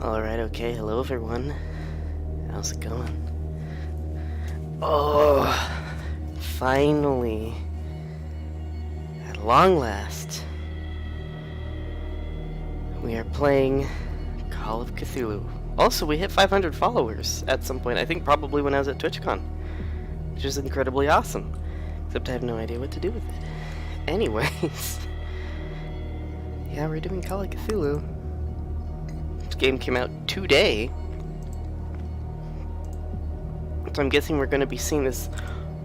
Alright, okay, hello everyone. How's it going? Oh, finally. At long last. We are playing Call of Cthulhu. Also, we hit 500 followers at some point. I think probably when I was at TwitchCon. Which is incredibly awesome. Except I have no idea what to do with it. Anyways. Yeah, we're doing Call of Cthulhu. This game came out today. So I'm guessing we're going to be seeing this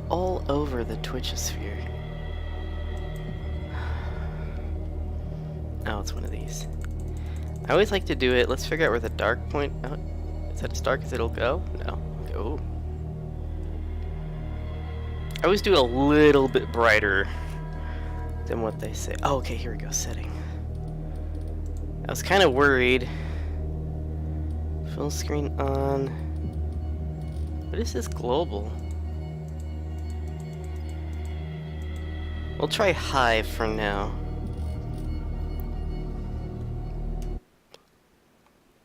all over the Twitchosphere. Oh, it's one of these. I always like to do it. Let's figure out where the dark point... Oh, is that as dark as it'll go? No. Go. I always do a little bit brighter than what they say. Oh, okay, here we go. Setting. I was kind of worried. Full screen on. What is this global? We'll try high for now.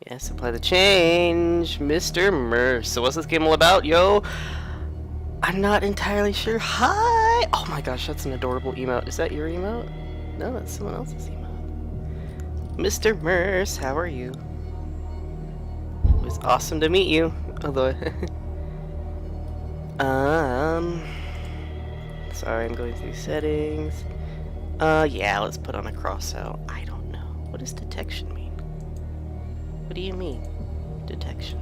Yes, apply the change, Mr. Merce. So what's this game all about, yo? I'm not entirely sure. Hi! Oh my gosh, that's an adorable emote. Is that your emote? No, that's someone else's emote. Mr. Merce, how are you? It was awesome to meet you. Although, sorry, I'm going through settings. Yeah, let's put on a cross out. I don't know. What does detection mean? What do you mean? Detection.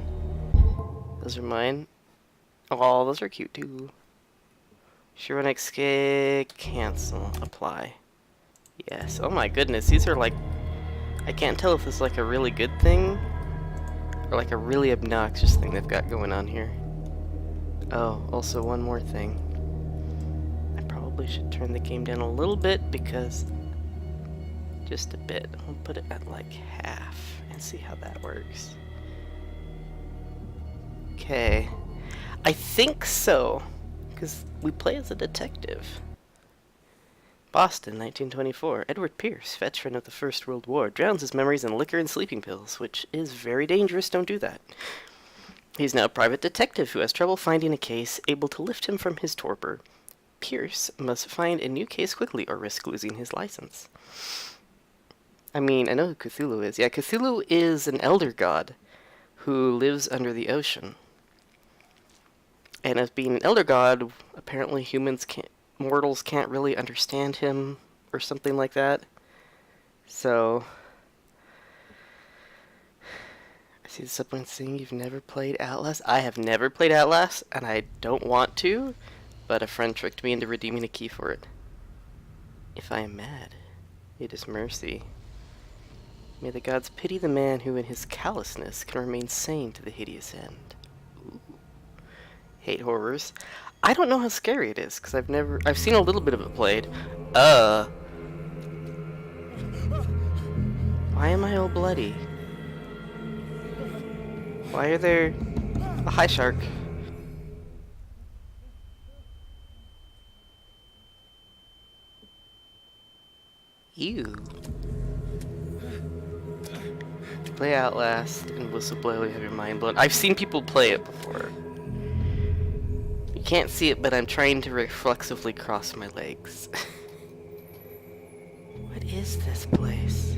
Those are mine. Oh, those are cute too. Sure, escape, cancel, apply. Yes. Oh my goodness, these are like... I can't tell if this is like a really good thing or like a really obnoxious thing they've got going on here. Oh, also one more thing. I probably should turn the game down a little bit because... just a bit. I'll put it at like half and see how that works. Okay. I think so, because we play as a detective. Boston, 1924. Edward Pierce, veteran of the First World War, drowns his memories in liquor and sleeping pills, which is very dangerous. Don't do that. He's now a private detective who has trouble finding a case able to lift him from his torpor. Pierce must find a new case quickly or risk losing his license. I mean, I know who Cthulhu is. Yeah, Cthulhu is an elder god who lives under the ocean. And as being an elder god, apparently mortals can't really understand him or something like that. So, I see the subline saying you've never played Outlast. I have never played Outlast, and I don't want to, but a friend tricked me into redeeming a key for it. If I am mad, it is mercy. May the gods pity the man who in his callousness can remain sane to the hideous end. Ooh. Hate horrors. I don't know how scary it is, because I've seen a little bit of it played. Why am I all bloody? Why are there... a hi shark. Ew. Play Outlast and Whistleblower, you have your mind blown. I've seen people play it before. You can't see it, but I'm trying to reflexively cross my legs. What is this place?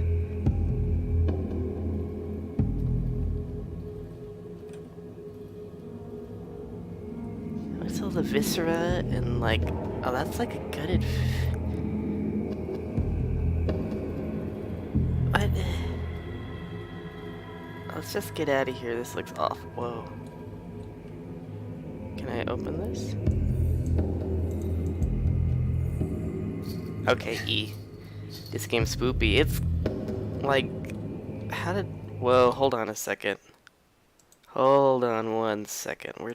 What's all the viscera and like... oh, that's like a gutted... what? Let's just get out of here. This looks awful. Whoa. Can I open this? Okay, E. This game's spoopy. It's like... how did... whoa, hold on a second. Hold on one second. Where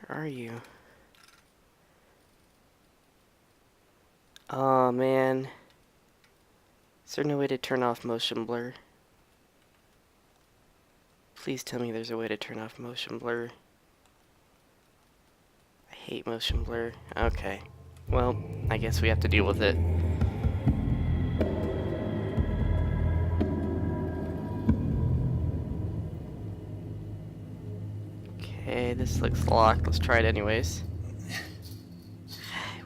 are you? Oh, man. Is there no way to turn off motion blur? Please tell me there's a way to turn off motion blur. I hate motion blur. Okay. Well, I guess we have to deal with it. this looks locked. Let's try it anyways.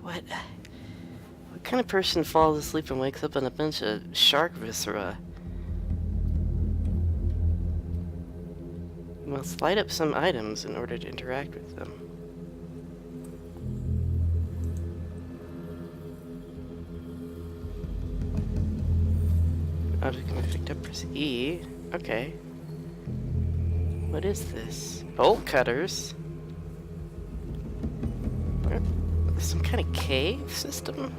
What kind of person falls asleep and wakes up on a bunch of shark viscera? You must light up some items in order to interact with them. Object can be picked up, press E. Okay. What is this? Bolt cutters? Some kind of cave system?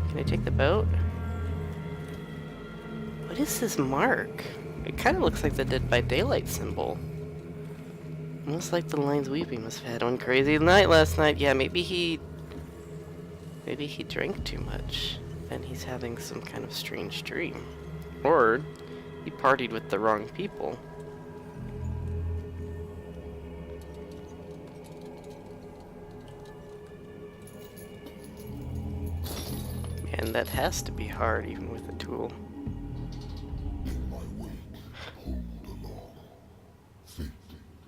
Can I take the boat? What is this mark? It kind of looks like the Dead by Daylight symbol. Almost like the lines weeping must have had one crazy night last night. Yeah, maybe he drank too much and he's having some kind of strange dream. Or he partied with the wrong people. Man, that has to be hard even with a tool. In my wake, hold along. Fate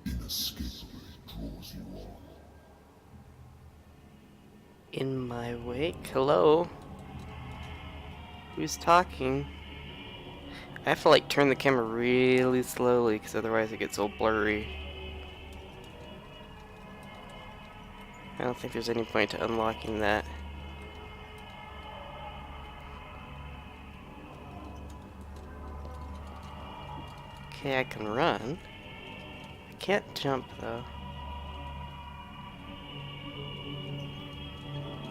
inescapably draws you on. In my wake? Hello? Who's talking? I have to like turn the camera really slowly because otherwise it gets all blurry. I don't think there's any point to unlocking that. Okay, I can run. I can't jump though.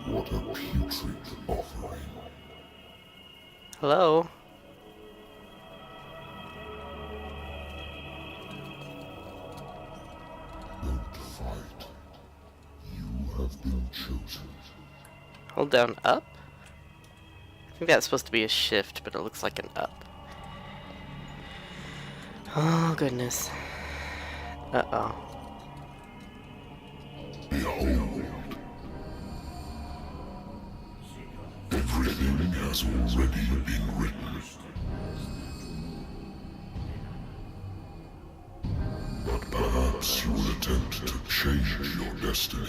What a putrid offering. Hello? Don't fight. You have been chosen. Hold down up? I think that's supposed to be a shift, but it looks like an up. Oh, goodness. Uh-oh. Behold. Everything has already been written. But perhaps you will attempt to change your destiny.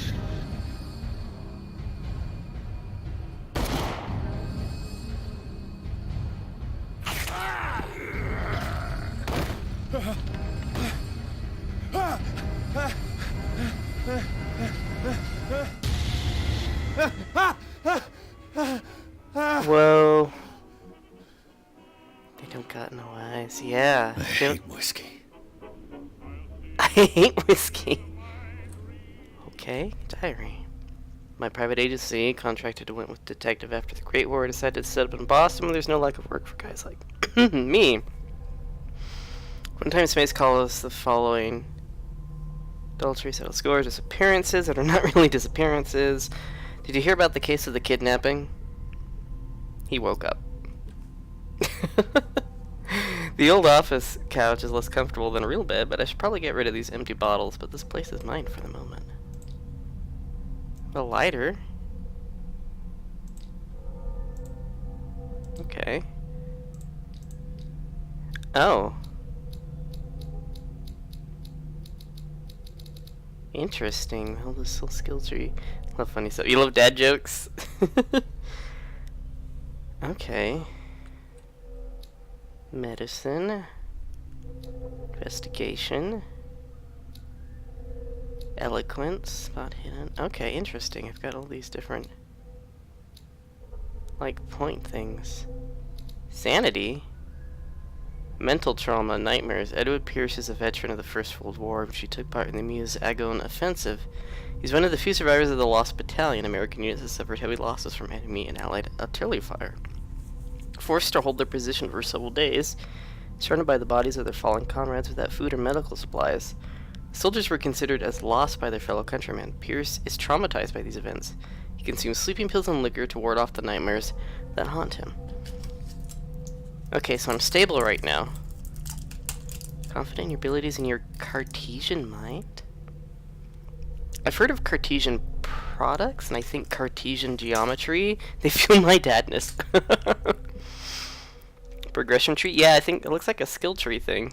Whoa. They don't got no eyes. Yeah. I hate whiskey. I hate whiskey. Okay, diary. My private agency contracted to went with detective after the Great War. Decided to set up in Boston when there's no lack of work for guys like me. One time Space called us the following: adultery, settled scores, disappearances that are not really disappearances. Did you hear about the case of the kidnapping? He woke up. The old office couch is less comfortable than a real bed, but I should probably get rid of these empty bottles, but this place is mine for the moment. A lighter. Okay. Oh. Interesting. Hold this little skill tree. Love funny stuff. You love dad jokes? Okay. Medicine. Investigation. Eloquence. Spot hidden. Okay, interesting. I've got all these different, like, point things. Sanity. Mental trauma, nightmares. Edward Pierce is a veteran of the First World War, which he took part in the Meuse-Argonne offensive. He's one of the few survivors of the Lost Battalion. American units have suffered heavy losses from enemy and Allied artillery fire. Forced to hold their position for several days, surrounded by the bodies of their fallen comrades without food or medical supplies. The soldiers were considered as lost by their fellow countrymen. Pierce is traumatized by these events. He consumes sleeping pills and liquor to ward off the nightmares that haunt him. Okay, so I'm stable right now. Confident in your abilities in your Cartesian mind? I've heard of Cartesian products, and I think Cartesian geometry. They fuel my dadness. Progression tree? Yeah, I think it looks like a skill tree thing.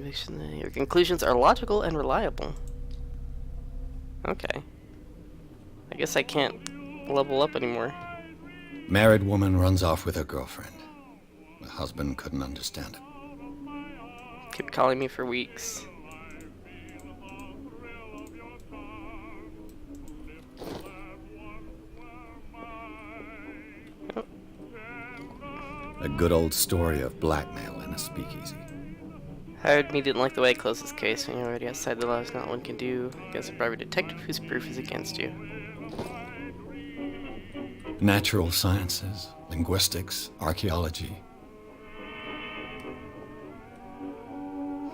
conviction. Your conclusions are logical and reliable. Okay. I guess I can't level up anymore. Married woman runs off with her girlfriend. The husband couldn't understand it. Kept calling me for weeks. Oh. A good old story of blackmail in a speakeasy. Hired me, didn't like the way I closed this case. When you're already outside the law, there's not one can do against a private detective whose proof is against you. Natural sciences, linguistics, archaeology.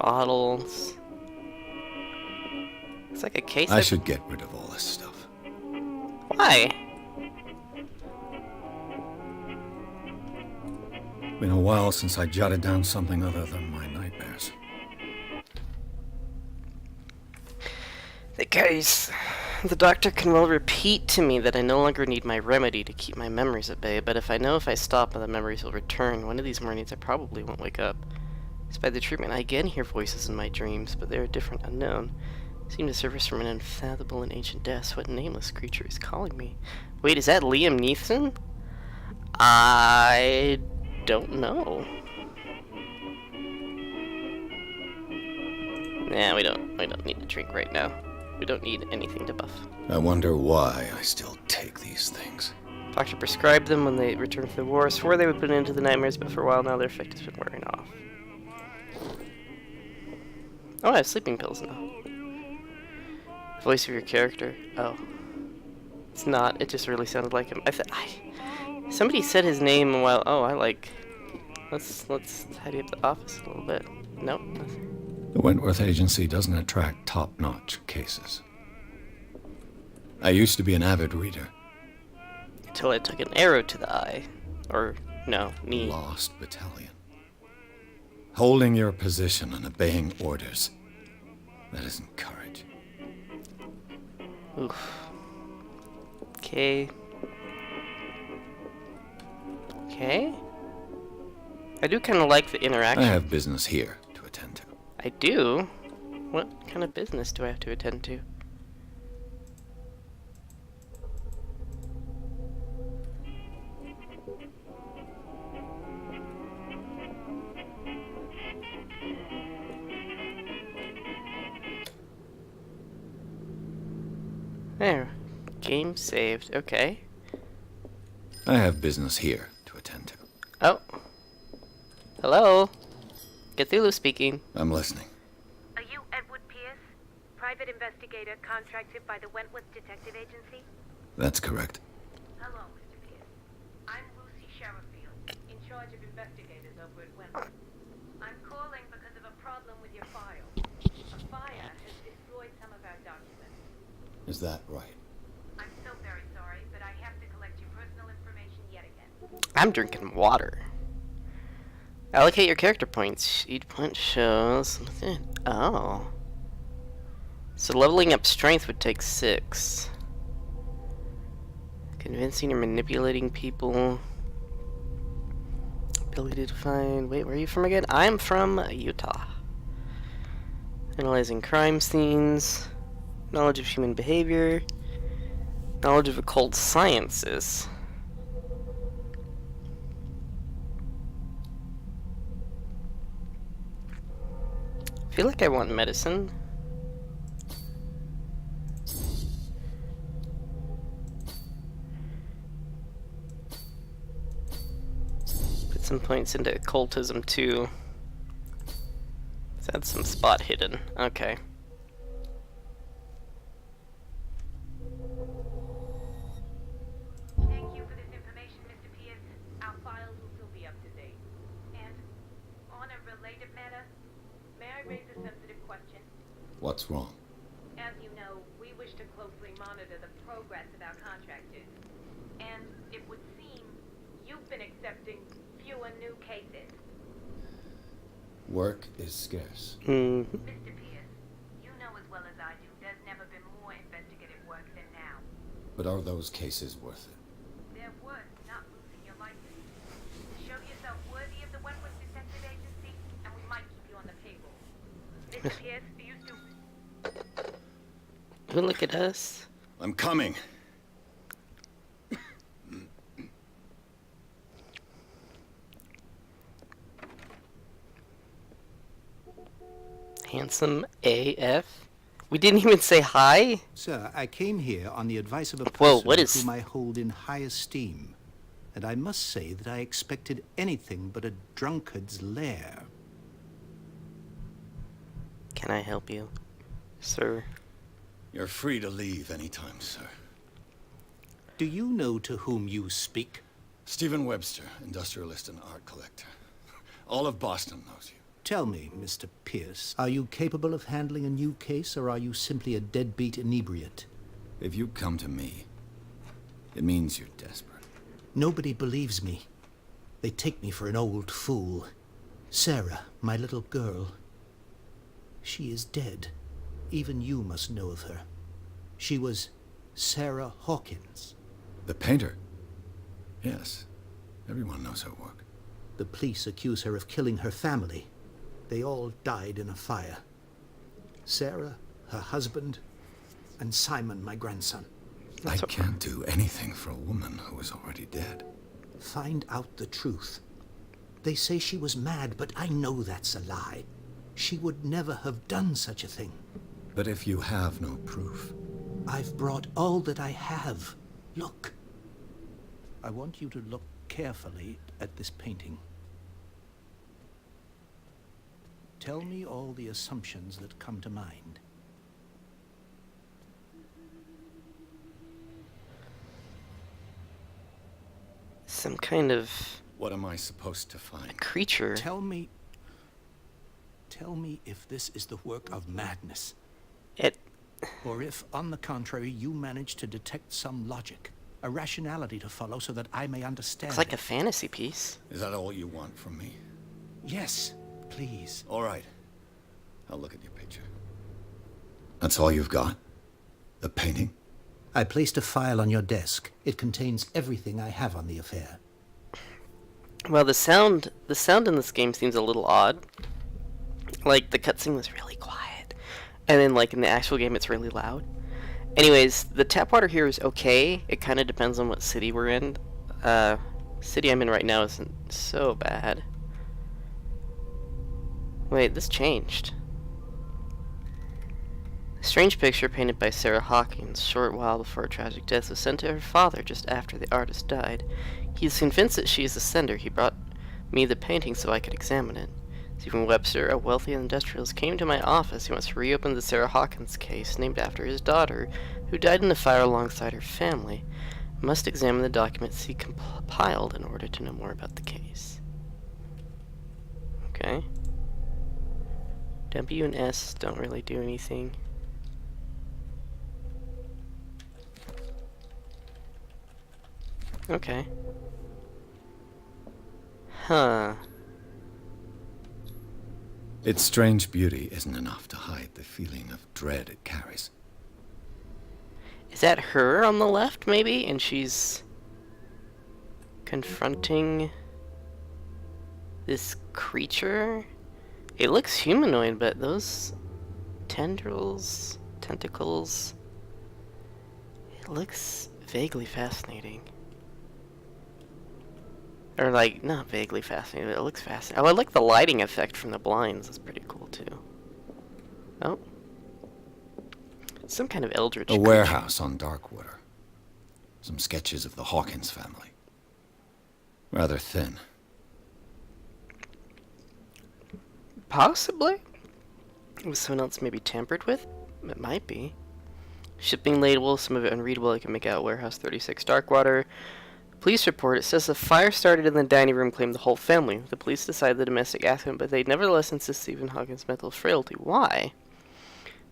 Bottles. It's like a case. I should get rid of all this stuff. Why? Been a while since I jotted down something other than my nightmares. The case. The doctor can well repeat to me that I no longer need my remedy to keep my memories at bay, but if I stop, the memories will return. One of these mornings I probably won't wake up. Despite the treatment, I again hear voices in my dreams, but they are different, unknown. Seem to surface from an unfathomable and ancient depths. What nameless creature is calling me? Wait, is that Liam Neeson? I don't know. Nah, we don't need to drink right now. We don't need anything to buff. I wonder why I still take these things. Doctor prescribed them when they returned from the war. Swore they would put an end to the nightmares, but for a while now their effect has been wearing off. Oh, I have sleeping pills now. Voice of your character. Oh. It's not. It just really sounded like him. Somebody said his name a while. Oh, I like... Let's tidy up the office a little bit. Nope, nothing. The Wentworth Agency doesn't attract top-notch cases. I used to be an avid reader. Until I took an arrow to the eye. Or, no, knee. Lost battalion. Holding your position and obeying orders. That isn't courage. Oof. Okay. Okay. I do kind of like the interaction. I have business here to attend to. I do? What kind of business do I have to attend to? There. Game saved. Okay. I have business here to attend to. Oh. Hello? Cthulhu speaking. I'm listening. Are you Edward Pierce, private investigator contracted by the Wentworth Detective Agency? That's correct. Hello, Mr. Pierce. I'm Lucy Sherrifield, in charge of investigators over at Wentworth. I'm calling because of a problem with your file. A fire has destroyed some of our documents. Is that right? I'm so very sorry, but I have to collect your personal information yet again. I'm drinking water. Allocate your character points. Each point shows... Oh. So leveling up strength would take 6. Convincing or manipulating people. Ability to find... Wait, where are you from again? I'm from Utah. Analyzing crime scenes. Knowledge of human behavior. Knowledge of occult sciences. I feel like I want medicine. Put some points into occultism too. Let's add some spot hidden. Okay. Thank you for this information, Mr. Pierce. Our files will still be up to date. And on a related matter, may I raise a sensitive question? What's wrong? As you know, we wish to closely monitor the progress of our contractors. And it would seem you've been accepting fewer new cases. Work is scarce. Mm-hmm. Mr. Pierce, you know as well as I do, there's never been more investigative work than now. But are those cases worth it? They're worth not losing your license. Show yourself worthy of the Wentworth Detective Agency, and we might keep you on the payroll. Mr. Pierce, are you still... Oh, look at us. I'm coming. Handsome AF. We didn't even say hi? Sir, I came here on the advice of a Whoa, person what is- whom I hold in high esteem. And I must say that I expected anything but a drunkard's lair. Can I help you, sir? You're free to leave anytime, sir. Do you know to whom you speak? Stephen Webster, industrialist and art collector. All of Boston knows you. Tell me, Mr. Pierce, are you capable of handling a new case, or are you simply a deadbeat inebriate? If you come to me, it means you're desperate. Nobody believes me. They take me for an old fool. Sarah, my little girl. She is dead. Even you must know of her. She was Sarah Hawkins. The painter? Yes. Everyone knows her work. The police accuse her of killing her family. They all died in a fire. Sarah, her husband, and Simon, my grandson. I can't do anything for a woman who is already dead. Find out the truth. They say she was mad, but I know that's a lie. She would never have done such a thing. But if you have no proof... I've brought all that I have. Look. I want you to look carefully at this painting. Tell me all the assumptions that come to mind. Some kind of What am I supposed to find? creature. Tell me if this is the work of madness. It. Or if, on the contrary, you manage to detect some logic, a rationality to follow so that I may understand. It's like a fantasy piece. Is that all you want from me? Yes, please. All right. I'll look at your picture. That's all you've got? The painting? I placed a file on your desk. It contains everything I have on the affair. Well, the sound in this game seems a little odd. Like, the cutscene was really quiet. And then, like, in the actual game, it's really loud. Anyways, the tap water here is okay. It kind of depends on what city we're in. City I'm in right now isn't so bad. Wait, this changed. A strange picture painted by Sarah Hawkins, short while before her tragic death, was sent to her father just after the artist died. He is convinced that she is the sender. He brought me the painting so I could examine it. Stephen Webster, a wealthy industrialist, came to my office. He wants to reopen the Sarah Hawkins case, named after his daughter, who died in the fire alongside her family. I must examine the documents he compiled in order to know more about the case. Okay. W and S don't really do anything. Okay. Huh. Its strange beauty isn't enough to hide the feeling of dread it carries. Is that her on the left, maybe? And she's confronting this creature? It looks humanoid, but those tendrils, tentacles, it looks vaguely fascinating. Or, like, not vaguely fascinating, but it looks fascinating. Oh, I like the lighting effect from the blinds. That's pretty cool, too. Oh. Some kind of eldritch A creature. warehouse on Darkwater. Some sketches of the Hawkins family. Rather thin. Possibly. Was someone else maybe tampered with? It might be. Shipping label, some of it unreadable. I can make out Warehouse 36 Darkwater. Police report, it says a fire started in the dining room, claimed the whole family. The police decided the domestic accident, but they nevertheless insist Stephen Hawkins' mental frailty. Why?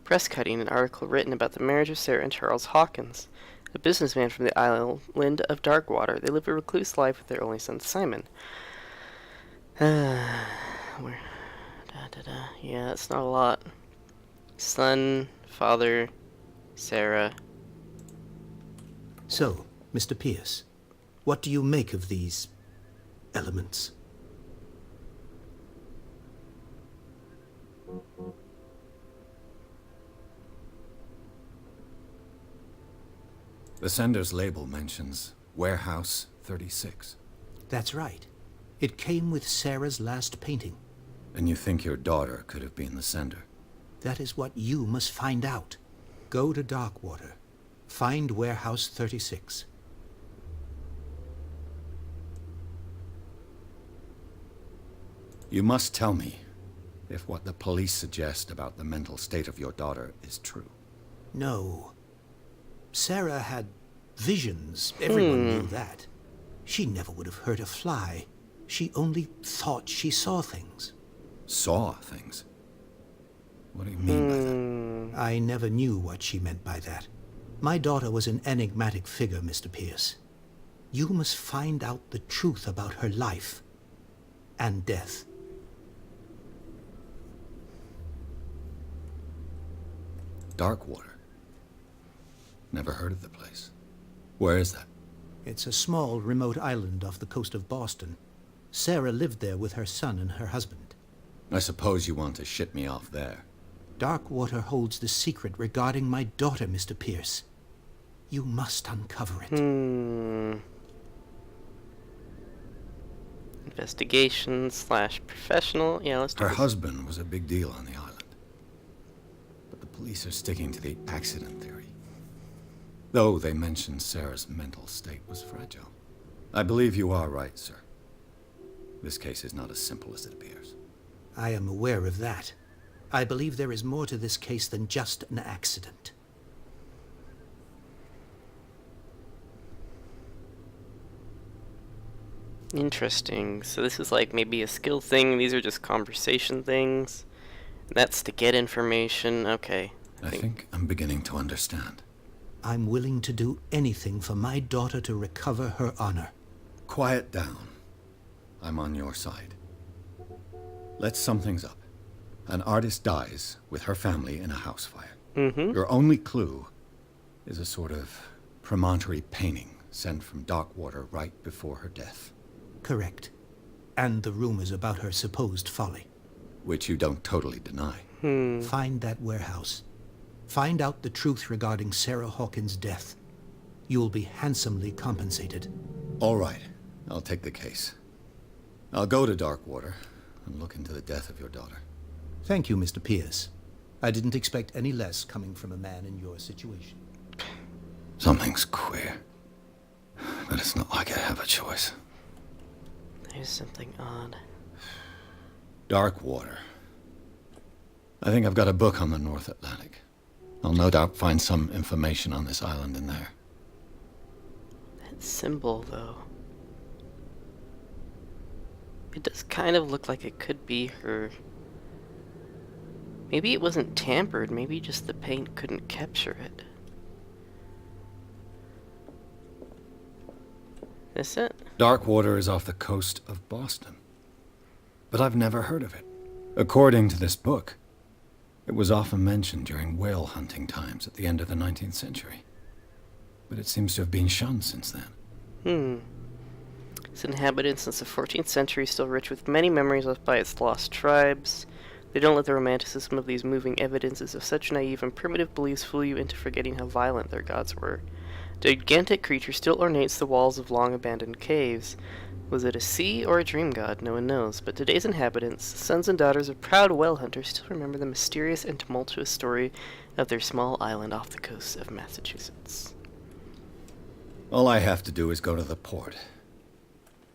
Press cutting, an article written about the marriage of Sarah and Charles Hawkins, a businessman from the island of Darkwater. They live a recluse life with their only son, Simon. Yeah, it's not a lot. Son, father, Sarah. So, Mr. Pierce, what do you make of these elements? The sender's label mentions Warehouse 36. That's right. It came with Sarah's last painting. And you think your daughter could have been the sender? That is what you must find out. Go to Darkwater. Find Warehouse 36. You must tell me if what the police suggest about the mental state of your daughter is true. No. Sarah had visions. Everyone knew that. She never would have hurt a fly. She only thought she saw things. Saw things? What do you mean by that? I never knew what she meant by that. My daughter was an enigmatic figure, Mr. Pierce. You must find out the truth about her life and death. Darkwater. Never heard of the place. Where is that? It's a small, remote island off the coast of Boston. Sarah lived there with her son and her husband. I suppose you want to ship me off there. Darkwater holds the secret regarding my daughter, Mr. Pierce. You must uncover it. Investigation / professional. Yeah, let's do Her this. husband was a big deal on the island. But the police are sticking to the accident theory. Though they mentioned Sarah's mental state was fragile. I believe you are right, sir. This case is not as simple as it appears. I am aware of that. I believe there is more to this case than just an accident. Interesting. So this is like maybe a skill thing. These are just conversation things. That's to get information. Okay. I think I'm beginning to understand. I'm willing to do anything for my daughter to recover her honor. Quiet down. I'm on your side. Let's sum things up. An artist dies with her family in a house fire. Your only clue is a sort of promontory painting sent from Darkwater right before her death. Correct. And the rumors about her supposed folly. Which you don't totally deny. Find that warehouse. Find out the truth regarding Sarah Hawkins' death. You'll be handsomely compensated. All right. I'll take the case. I'll go to Darkwater and look into the death of your daughter. Thank you, Mr. Pierce. I didn't expect any less coming from a man in your situation. Something's queer. But it's not like I have a choice. There's something odd. Darkwater. I think I've got a book on the North Atlantic. I'll no doubt find some information on this island in there. That symbol, though. It does kind of look like it could be her. Maybe it wasn't tampered. Maybe just the paint couldn't capture it. Is it? Darkwater is off the coast of Boston. But I've never heard of it. According to this book, it was often mentioned during whale hunting times at the end of the 19th century. But it seems to have been shunned since then. Its inhabitants since the 14th century, still rich with many memories left by its lost tribes. They don't let the romanticism of these moving evidences of such naive and primitive beliefs fool you into forgetting how violent their gods were. The gigantic creature still ornates the walls of long-abandoned caves. Was it a sea or a dream god? No one knows. But today's inhabitants, sons and daughters of proud whale hunters, still remember the mysterious and tumultuous story of their small island off the coast of Massachusetts. All I have to do is go to the port.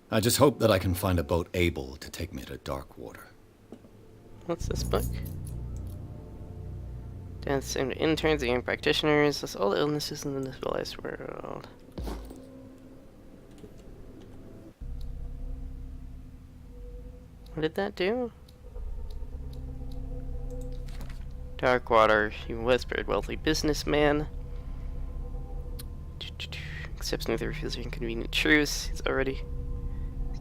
I just hope that I can find a boat able to take me to Darkwater. What's this book? Dance and interns and practitioners. That's all the illnesses in the civilized world. What did that do? Darkwater, he whispered, wealthy businessman. Accepts neither refusal the inconvenient truths. His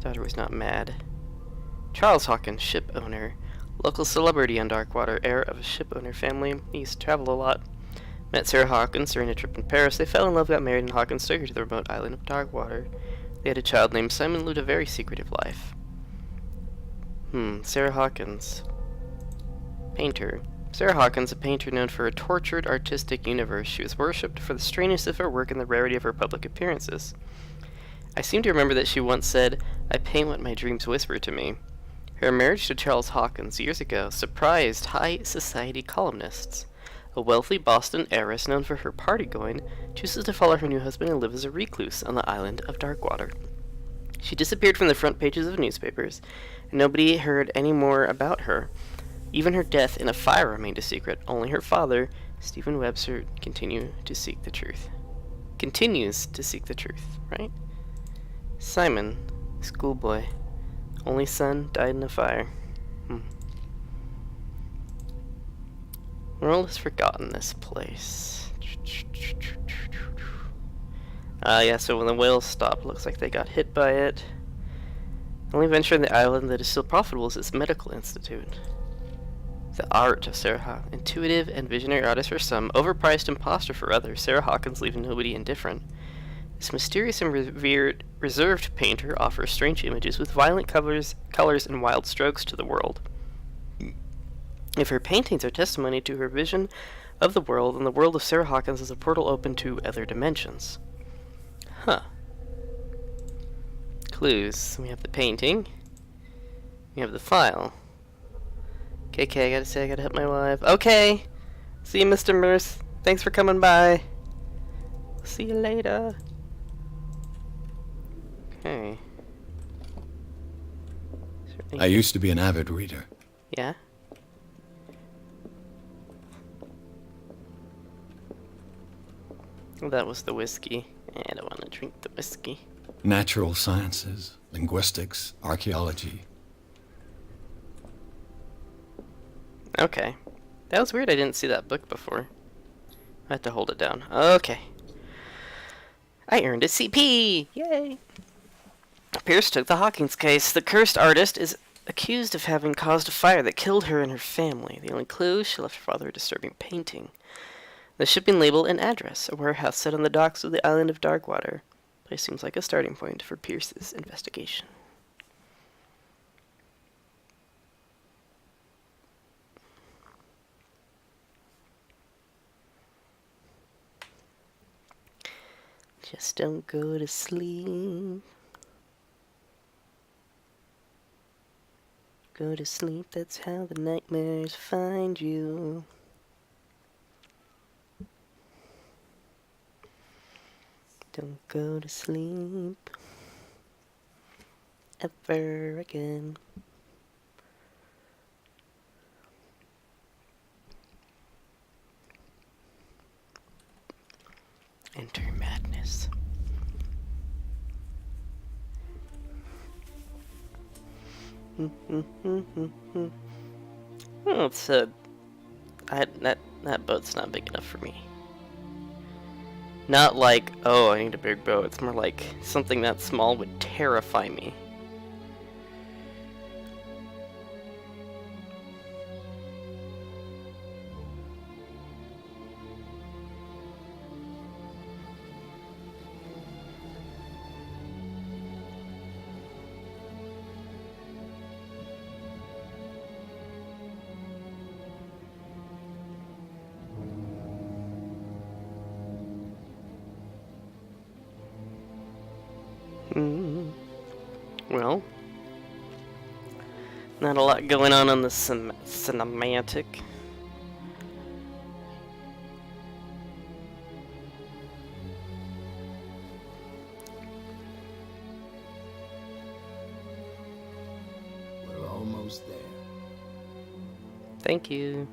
daughter was not mad. Charles Hawkins, ship owner. Local celebrity on Darkwater, heir of a ship owner family. He used to travel a lot. Met Sarah Hawkins during a trip in Paris. They fell in love, got married, and Hawkins took her to the remote island of Darkwater. They had a child named Simon, lived a very secretive life. Sarah Hawkins. Painter. Sarah Hawkins, a painter known for a tortured artistic universe, she was worshipped for the strangeness of her work and the rarity of her public appearances. I seem to remember that she once said, "I paint what my dreams whisper to me." Her marriage to Charles Hawkins years ago surprised high society columnists. A wealthy Boston heiress known for her party-going chooses to follow her new husband and live as a recluse on the island of Darkwater. She disappeared from the front pages of newspapers, and nobody heard any more about her. Even her death in a fire remained a secret. Only her father, Stephen Webster, continues to seek the truth, right? Simon, schoolboy, only son, died in a fire. World has forgotten this place. Yeah, so when the whales stopped, looks like they got hit by it. The only venture on the island that is still profitable is its medical institute. The art of Sarah Hawkins, intuitive and visionary artist for some, overpriced imposter for others, Sarah Hawkins leaving nobody indifferent. This mysterious and reserved painter offers strange images with violent colors and wild strokes to the world. If her paintings are testimony to her vision of the world, then the world of Sarah Hawkins is a portal open to other dimensions. Huh. Clues. We have the painting. We have the file. Okay, I gotta help my wife. Okay! See you, Mr. Merce. Thanks for coming by. See you later. Okay. I used to be an avid reader. Yeah? Well, that was the whiskey. I don't want to drink the whiskey. Natural sciences, linguistics, archaeology. Okay. That was weird, I didn't see that book before. I had to hold it down. Okay. I earned a CP! Yay! Pierce took the Hawkins case. The cursed artist is accused of having caused a fire that killed her and her family. The only clue, she left her father a disturbing painting. The shipping label and address, a warehouse set on the docks of the island of Darkwater. Place seems like a starting point for Pierce's investigation. Just don't go to sleep. Go to sleep, that's how the nightmares find you. Don't go to sleep ever again. Enter madness. Well, it's that boat's not big enough for me. Not like, oh, I need a big boat. It's more like something that small would terrify me. Well, not a lot going on the cinematic. We're almost there. Thank you.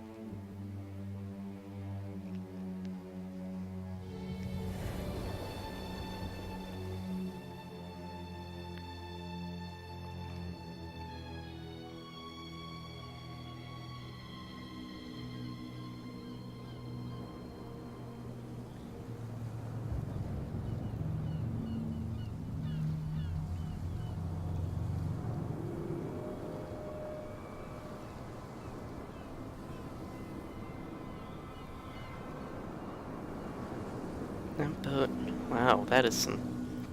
That boat. Wow, that is some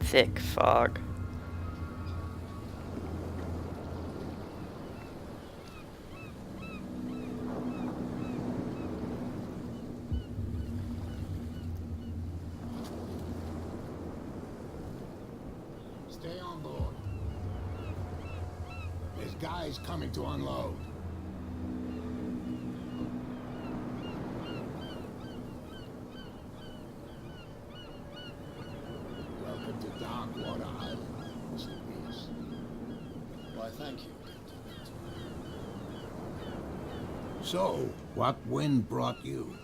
thick fog. Stay on board. There's guys coming to unload. Welcome to Darkwater Island, Mr. Pierce. Why, thank you. So, what wind brought you?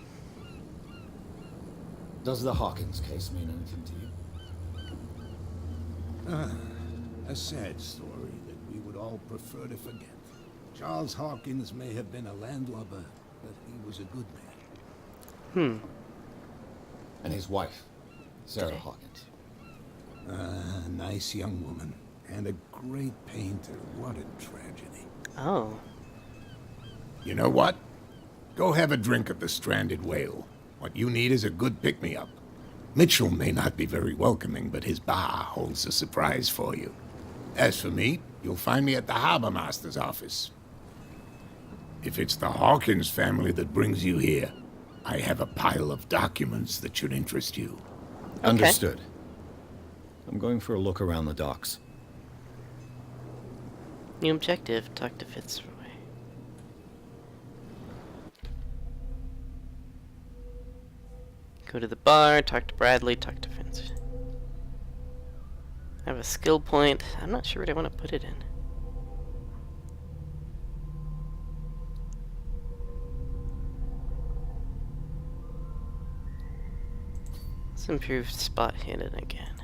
Does the Hawkins case mean anything to you? A sad story that we would all prefer to forget. Charles Hawkins may have been a landlubber, but he was a good man. And his wife, Sarah Hawkins. A nice young woman, and a great painter. What a tragedy. Oh. You know what? Go have a drink at the Stranded Whale. What you need is a good pick-me-up. Mitchell may not be very welcoming, but his bar holds a surprise for you. As for me, you'll find me at the Harbor Master's office. If it's the Hawkins family that brings you here, I have a pile of documents that should interest you. Okay. Understood. I'm going for a look around the docks. New objective, talk to Fitzroy. Go to the bar, talk to Bradley, talk to Vince. I have a skill point. I'm not sure what I want to put it in. Let's improve spot hidden again.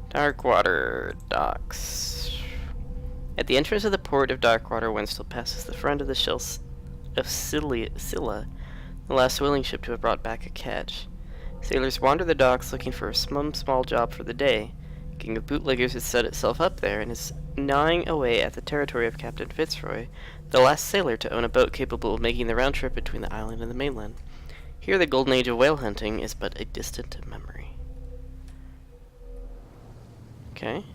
Darkwater docks. At the entrance of the port of Darkwater, one still passes the front of the shells of Scylla, the last whaling ship to have brought back a catch. Sailors wander the docks looking for a small job for the day. A gang of bootleggers has set itself up there and is gnawing away at the territory of Captain Fitzroy, the last sailor to own a boat capable of making the round trip between the island and the mainland. Here the golden age of whale hunting is but a distant memory. Okay.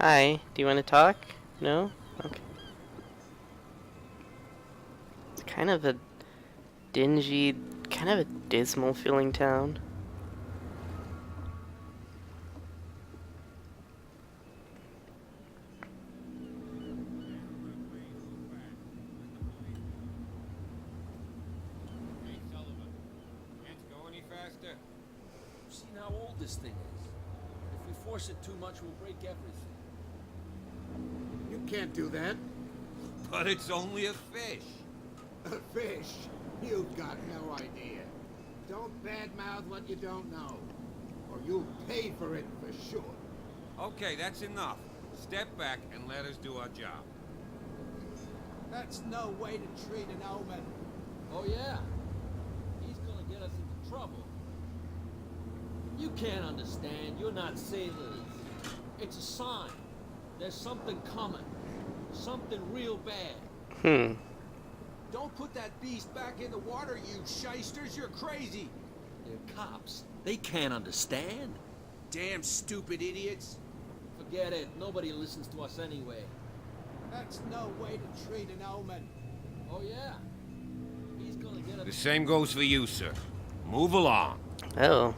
Hi, do you want to talk? No? Okay. It's kind of a dingy, kind of a dismal feeling town. Hey, Sullivan. Can't go any faster. You've seen how old this thing is. If we force it too much, we'll break everything. You can't do that. But it's only a fish. A fish? You've got no idea. Don't badmouth what you don't know, or you'll pay for it for sure. Okay, that's enough. Step back and let us do our job. That's no way to treat an omen. Oh yeah? He's gonna get us into trouble. You can't understand. You're not sailors. It's a sign. There's something coming. Something real bad. Don't put that beast back in the water, you shysters. You're crazy. They're cops. They can't understand. Damn stupid idiots. Forget it. Nobody listens to us anyway. That's no way to treat an omen. Oh yeah? He's gonna get us... The same goes for you, sir. Move along. Oh.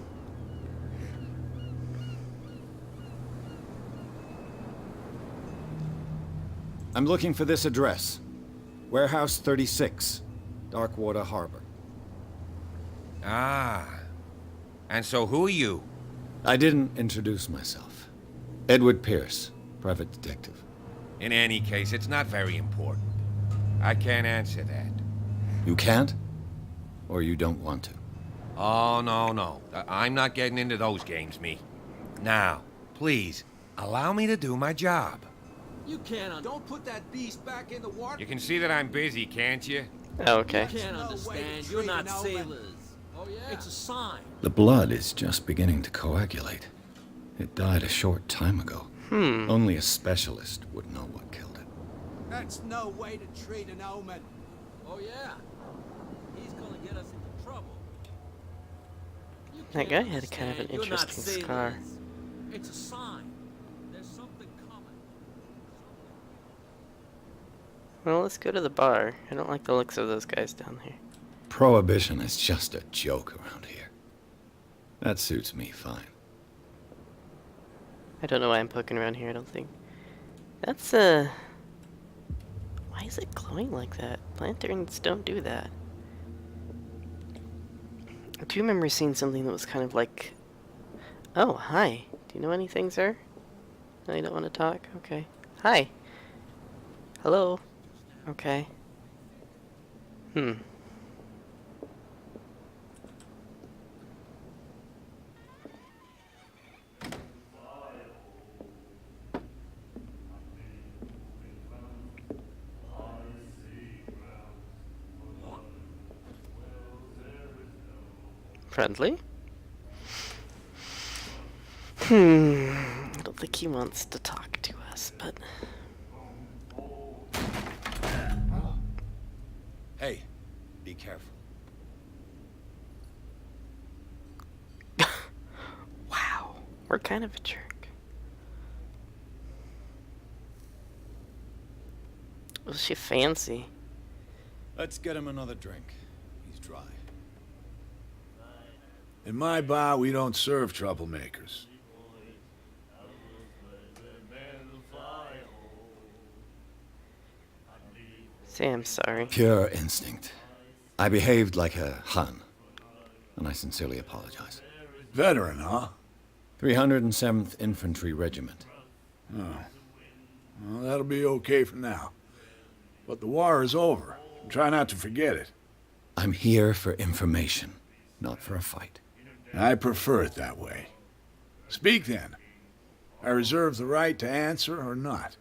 I'm looking for this address. Warehouse 36, Darkwater Harbor. Ah. And so who are you? I didn't introduce myself. Edward Pierce, private detective. In any case, it's not very important. I can't answer that. You can't? Or you don't want to? Oh, no. I'm not getting into those games, me. Now, please, allow me to do my job. You can't... Don't put that beast back in the water. You can see that I'm busy, can't you? Oh, okay. You can't understand. You're not sailors. Oh yeah? It's a sign. The blood is just beginning to coagulate. It died a short time ago. Only a specialist would know what killed it. That's no way to treat an omen. Oh yeah? He's gonna get us into trouble. You That can't guy had kind of an understand. You're not interesting scar. sailors. It's a sign. There's something coming. Well, let's go to the bar. I don't like the looks of those guys down here. Prohibition is just a joke around here. That suits me fine. I don't know why I'm poking around here, I don't think. That's, why is it glowing like that? Lanterns don't do that. I do remember seeing something that was kind of like... Oh, hi. Do you know anything, sir? No, you don't want to talk? Okay. Hi. Hello. Okay. Friendly? I don't think he wants to talk to us, but... Hey, be careful. Wow. We're kind of a jerk. Was she fancy? Let's get him another drink. He's dry. In my bar, we don't serve troublemakers. Say I'm sorry. Pure instinct. I behaved like a Hun, and I sincerely apologize. Veteran, huh? 307th Infantry Regiment. Well, that'll be okay for now. But the war is over. Try not to forget it. I'm here for information, not for a fight. I prefer it that way. Speak then. I reserve the right to answer or not.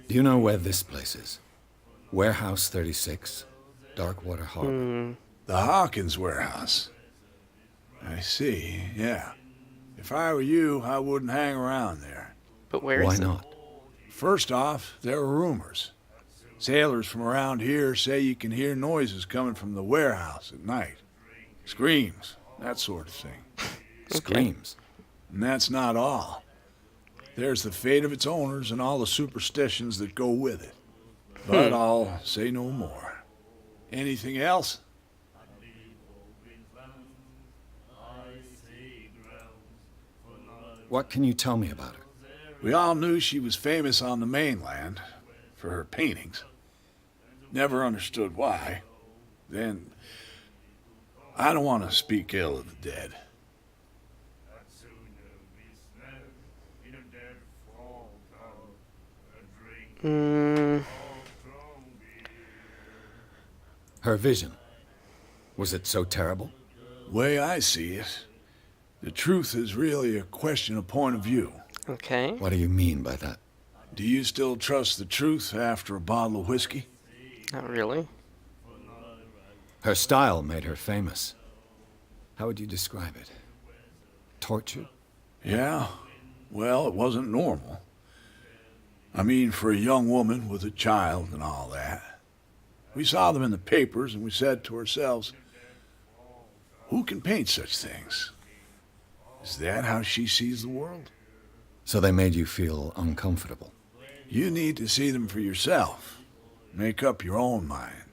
Do you know where this place is? Warehouse 36, Darkwater Harbor. The Hawkins warehouse. I see, yeah. If I were you, I wouldn't hang around there. But where is Why it? not? First off, there are rumors. Sailors from around here say you can hear noises coming from the warehouse at night. Screams, that sort of thing. Screams. And that's not all. There's the fate of its owners and all the superstitions that go with it. But I'll say no more. Anything else? What can you tell me about her? We all knew she was famous on the mainland for her paintings. Never understood why. Then, I don't want to speak ill of the dead. Her vision. Was it so terrible? Way I see it, the truth is really a question of point of view. Okay. What do you mean by that? Do you still trust the truth after a bottle of whiskey? Not really. Her style made her famous. How would you describe it? Tortured? Yeah, well, it wasn't normal. I mean, for a young woman with a child and all that. We saw them in the papers and we said to ourselves, who can paint such things? Is that how she sees the world? So they made you feel uncomfortable. You need to see them for yourself. Make up your own mind.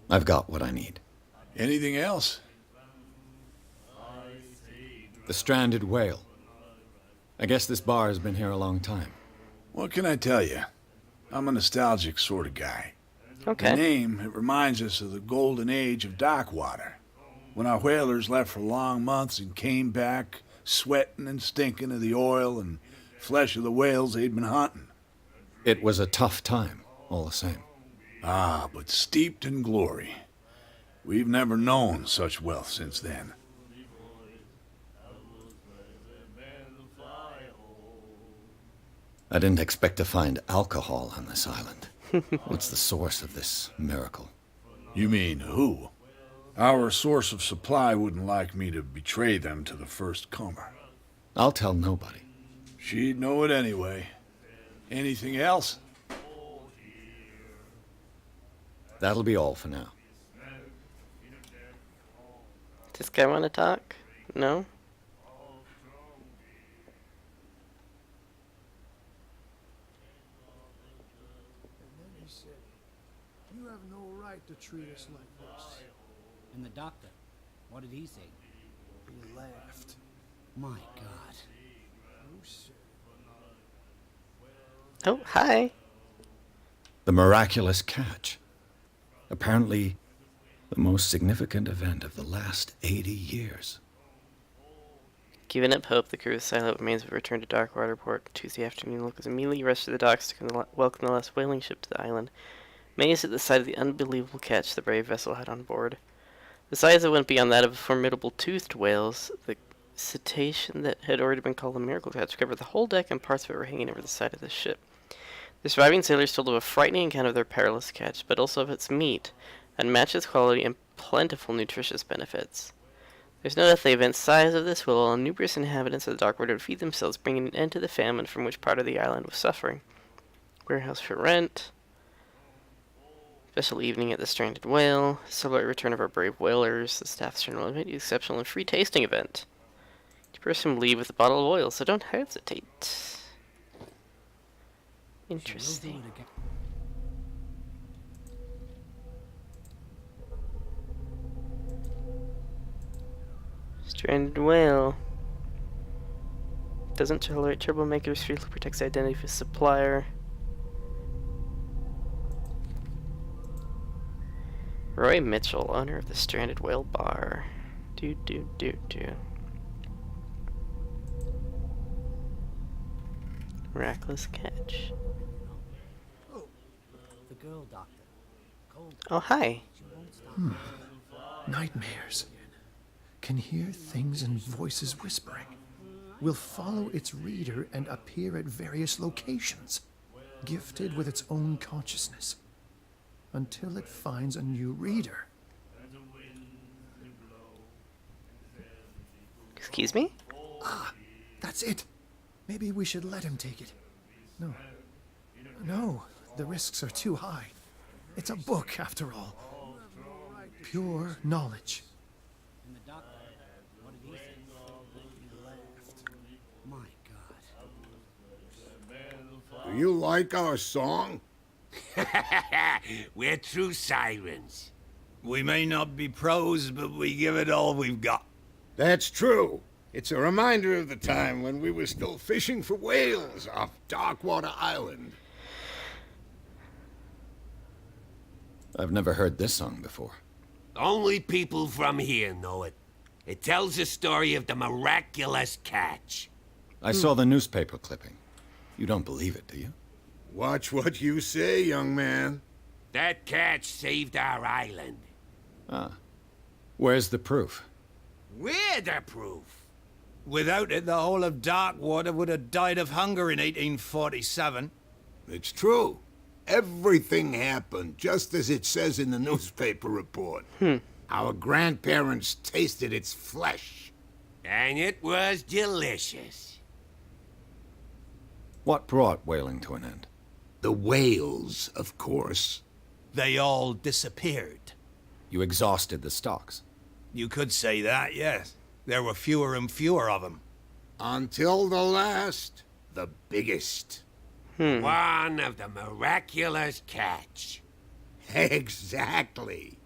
I've got what I need. Anything else? The stranded whale. I guess this bar has been here a long time. What can I tell you? I'm a nostalgic sort of guy. The Okay. name, it reminds us of the golden age of dockwater. When our whalers left for long months and came back sweating and stinking of the oil and flesh of the whales they'd been hunting. It was a tough time, all the same. Ah, but steeped in glory. We've never known such wealth since then. I didn't expect to find alcohol on this island. What's the source of this miracle? You mean who? Our source of supply wouldn't like me to betray them to the first comer. I'll tell nobody. She'd know it anyway. Anything else? That'll be all for now. Does this guy want to talk? No? And then he said, "You have no right to treat us like this." And the doctor, what did he say? He laughed. My God. Who said Oh, hi. The miraculous catch. Apparently, the most significant event of the last 80 years. Giving up hope, the crew of Silent Remains have returned to Darkwater Port. Tuesday afternoon, locals immediately rushed to the docks to welcome the last whaling ship to the island. Amazed at the sight of the unbelievable catch the brave vessel had on board. The size went beyond that of formidable toothed whales. The cetacean that had already been called the miracle catch covered the whole deck, and parts of it were hanging over the side of the ship. The surviving sailors told of a frightening account of their perilous catch, but also of its meat, unmatched its quality and plentiful nutritious benefits. There's no doubt the immense size of this will allow numerous inhabitants of the Dark Water to feed themselves, bringing an end to the famine from which part of the island was suffering. Warehouse for rent. Special evening at the Stranded Whale. Celebrate return of our brave whalers. The staff's general event, exceptional and free tasting event. Each person will leave with a bottle of oil, so don't hesitate. Interesting. Stranded Whale. Doesn't tolerate troublemakers, fiercely protects the identity of his supplier. Roy Mitchell, owner of the Stranded Whale Bar. Do. Miraculous catch. The girl doctor. Cold. Oh, hi. She won't stop. Nightmares. Can hear things and voices whispering. Will follow its reader and appear at various locations, gifted with its own consciousness, until it finds a new reader. Excuse me? Ah, that's it. Maybe we should let him take it. No, the risks are too high. It's a book, after all. Pure knowledge. And the doctor, what did he say? He laughed. My God. Do you like our song? We're true sirens. We may not be pros, but we give it all we've got. That's true. It's a reminder of the time when we were still fishing for whales off Darkwater Island. I've never heard this song before. Only people from here know it. It tells the story of the miraculous catch. I saw the newspaper clipping. You don't believe it, do you? Watch what you say, young man. That catch saved our island. Ah. Where's the proof? We're the proof. Without it, the whole of Darkwater would have died of hunger in 1847. It's true. Everything happened just as it says in the newspaper report. Our grandparents tasted its flesh. And it was delicious. What brought whaling to an end? The whales, of course. They all disappeared. You exhausted the stocks. You could say that, yes. There were fewer and fewer of them. Until the last, the biggest. One of the miraculous catch. Exactly.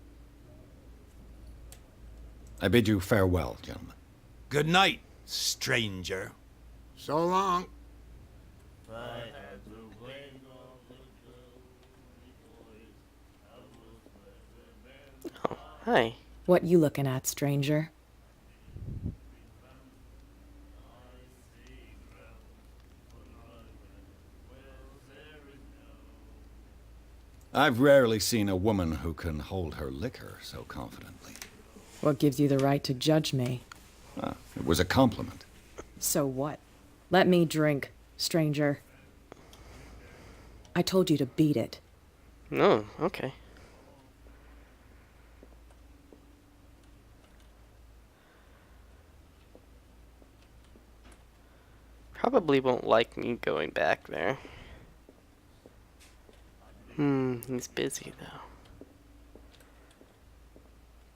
I bid you farewell, gentlemen. Good night, stranger. So long. Oh, hi. What you looking at, stranger? I've rarely seen a woman who can hold her liquor so confidently. What gives you the right to judge me? Ah, it was a compliment. So what? Let me drink, stranger. I told you to beat it. No, okay. Probably won't like me going back there. He's busy though.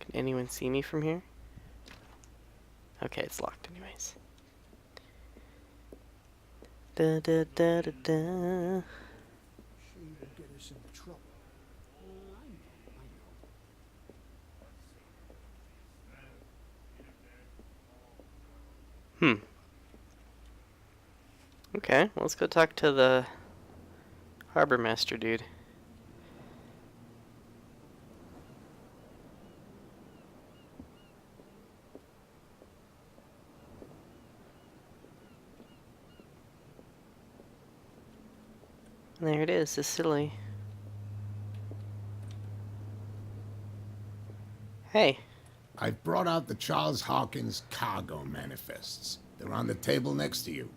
Can anyone see me from here? Okay, it's locked anyways. Da da da da da. She will get us into trouble. Okay, well, let's go talk to the harbor master dude. There it is, Sicily. Hey. I've brought out the Charles Hawkins cargo manifests. They're on the table next to you.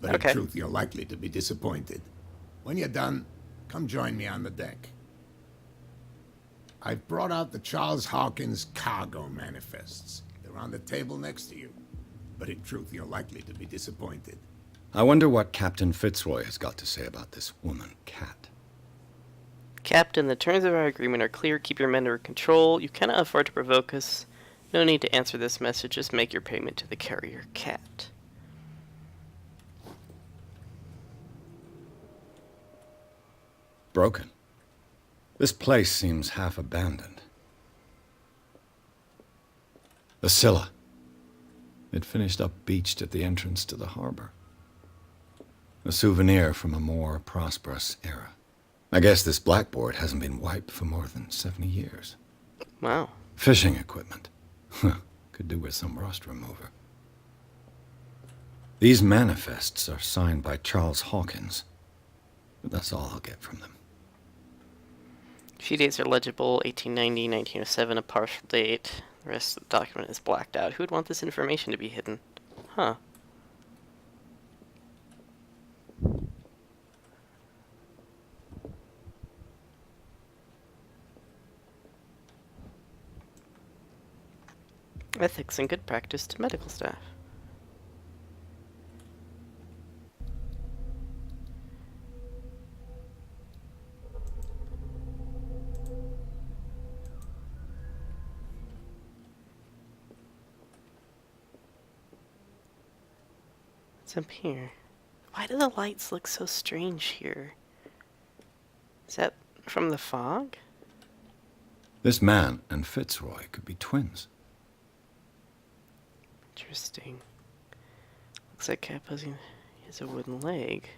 But Okay. in truth, you're likely to be disappointed. When you're done, come join me on the deck. I've brought out the Charles Hawkins cargo manifests. They're on the table next to you. But in truth, you're likely to be disappointed. I wonder what Captain Fitzroy has got to say about this woman, Cat. Captain, the terms of our agreement are clear. Keep your men under control. You cannot afford to provoke us. No need to answer this message. Just make your payment to the carrier, Cat. Broken. This place seems half abandoned. The Scylla. It finished up beached at the entrance to the harbor. A souvenir from a more prosperous era. I guess this blackboard hasn't been wiped for more than 70 years. Wow. Fishing equipment. Could do with some rust remover. These manifests are signed by Charles Hawkins, but that's all I'll get from them. Few dates are legible: 1890, 1907, a partial date. The rest of the document is blacked out. Who would want this information to be hidden? Huh. Ethics and good practice to medical staff. What's up here? Why do the lights look so strange here? Is that from the fog? This man and Fitzroy could be twins. Interesting. Looks like Capuzzi has a wooden leg.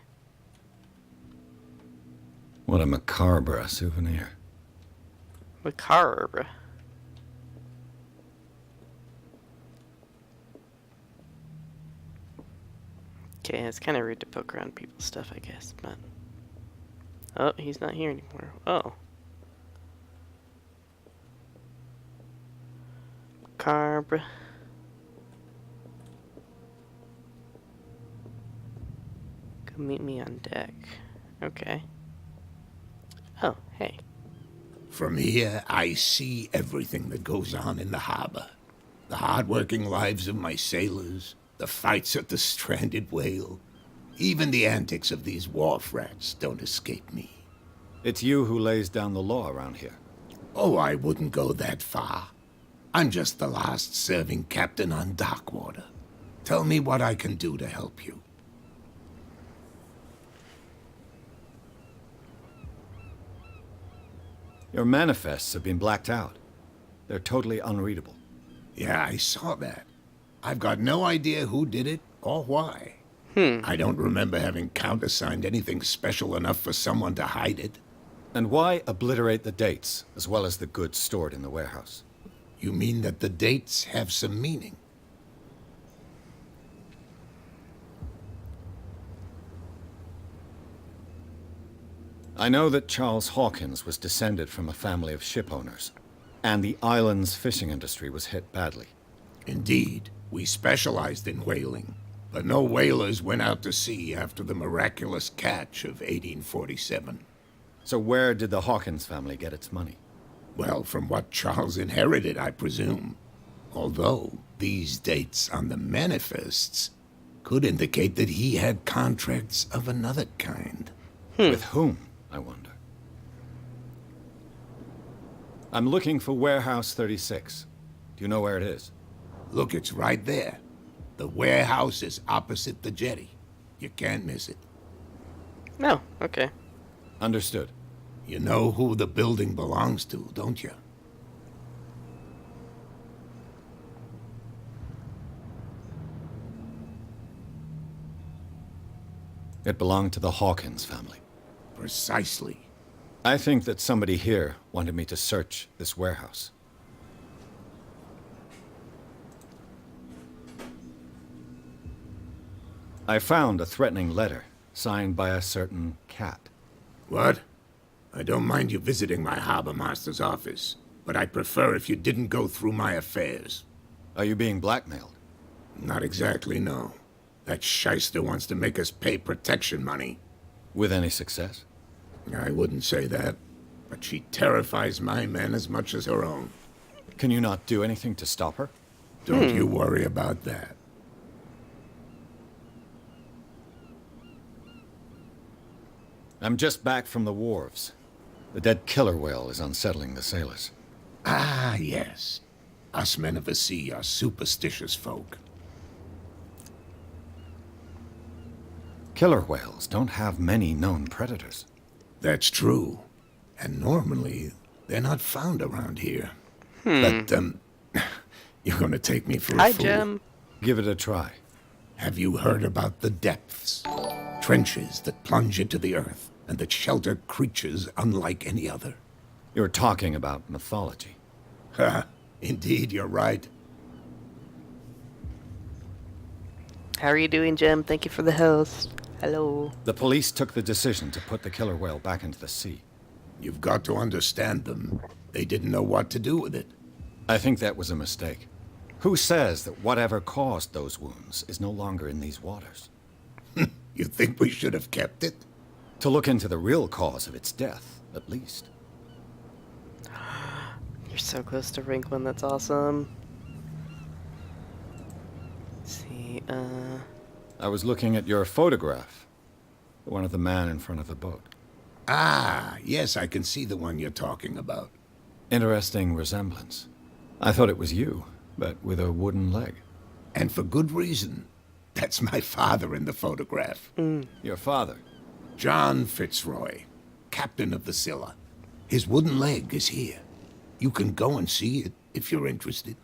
What a macabre souvenir. Macabre. Okay, it's kind of rude to poke around people's stuff, I guess, but... Oh, he's not here anymore. Oh. Macabre. Come meet me on deck. Okay. Oh, hey. From here, I see everything that goes on in the harbor. The hard-working lives of my sailors, the fights at the stranded whale. Even the antics of these wharf rats don't escape me. It's you who lays down the law around here. Oh, I wouldn't go that far. I'm just the last serving captain on Darkwater. Tell me what I can do to help you. Your manifests have been blacked out. They're totally unreadable. Yeah, I saw that. I've got no idea who did it or why. I don't remember having countersigned anything special enough for someone to hide it. And why obliterate the dates, as well as the goods stored in the warehouse? You mean that the dates have some meaning? I know that Charles Hawkins was descended from a family of ship owners, and the island's fishing industry was hit badly. Indeed, we specialized in whaling, but no whalers went out to sea after the miraculous catch of 1847. So where did the Hawkins family get its money? Well, from what Charles inherited, I presume. Although, these dates on the manifests could indicate that he had contracts of another kind. With whom, I wonder? I'm looking for Warehouse 36. Do you know where it is? Look, it's right there. The warehouse is opposite the jetty. You can't miss it. No, okay. Understood. You know who the building belongs to, don't you? It belonged to the Hawkins family. Precisely. I think that somebody here wanted me to search this warehouse. I found a threatening letter signed by a certain cat. What? I don't mind you visiting my harbor master's office, but I'd prefer if you didn't go through my affairs. Are you being blackmailed? Not exactly, no. That shyster wants to make us pay protection money. With any success? I wouldn't say that, but she terrifies my men as much as her own. Can you not do anything to stop her? Don't you worry about that. I'm just back from the wharves. The dead killer whale is unsettling the sailors. Ah, yes. Us men of the sea are superstitious folk. Killer whales don't have many known predators. That's true. And normally, they're not found around here. But, you're gonna take me for a Hi, fool. Jem. Give it a try. Have you heard about the depths? Trenches that plunge into the earth and that shelter creatures unlike any other. You're talking about mythology. Ha! Indeed, you're right. How are you doing, Jem? Thank you for the host. Hello. The police took the decision to put the killer whale back into the sea. You've got to understand them. They didn't know what to do with it. I think that was a mistake. Who says that whatever caused those wounds is no longer in these waters? You think we should have kept it? To look into the real cause of its death, at least. You're so close to rank 1, that's awesome. Let's see, I was looking at your photograph. The one of the man in front of the boat. Ah, yes, I can see the one you're talking about. Interesting resemblance. I thought it was you, but with a wooden leg. And for good reason. That's my father in the photograph. Your father? John Fitzroy, captain of the Scylla. His wooden leg is here. You can go and see it if you're interested.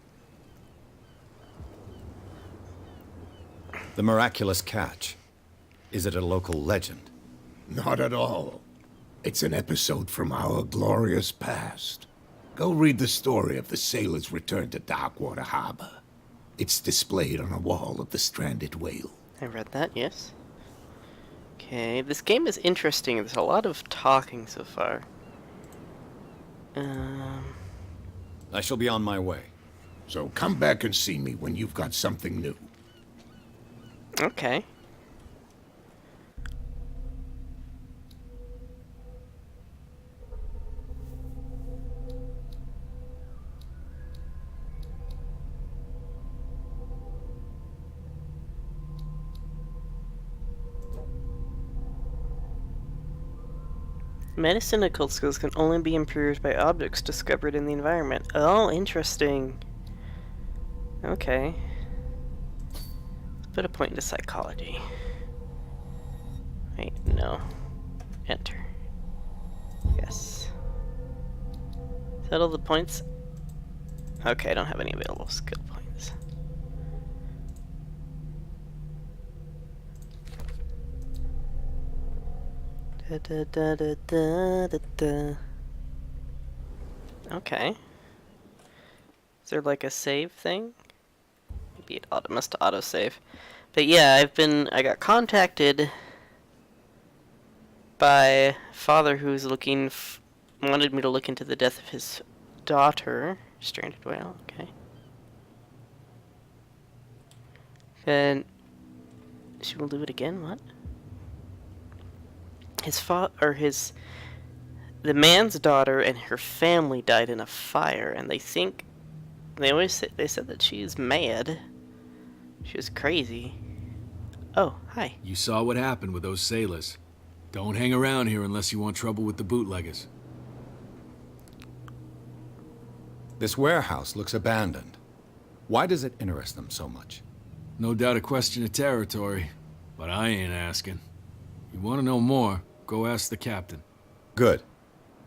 The miraculous catch. Is it a local legend? Not at all. It's an episode from our glorious past. Go read the story of the sailor's return to Darkwater Harbor. It's displayed on a wall of the stranded whale. I read that, yes. Okay, this game is interesting. There's a lot of talking so far. I shall be on my way. So come back and see me when you've got something new. Okay. Medicinal skills can only be improved by objects discovered in the environment. Oh, interesting. Okay. Let's put a point into psychology. Wait, no. Enter. Yes. Settle the points. Okay, I don't have any available skill points. Da, da, da, da, da, da, da. Okay. Is there like a save thing? Maybe it must autosave. But yeah, I got contacted by father who's wanted me to look into the death of his daughter, stranded whale, okay. Then she will do it again, what? The man's daughter and her family died in a fire, and they said that she's mad. She was crazy. Oh, hi. You saw what happened with those sailors. Don't hang around here unless you want trouble with the bootleggers. This warehouse looks abandoned. Why does it interest them so much? No doubt a question of territory, but I ain't asking. You want to know more, go ask the captain. Good.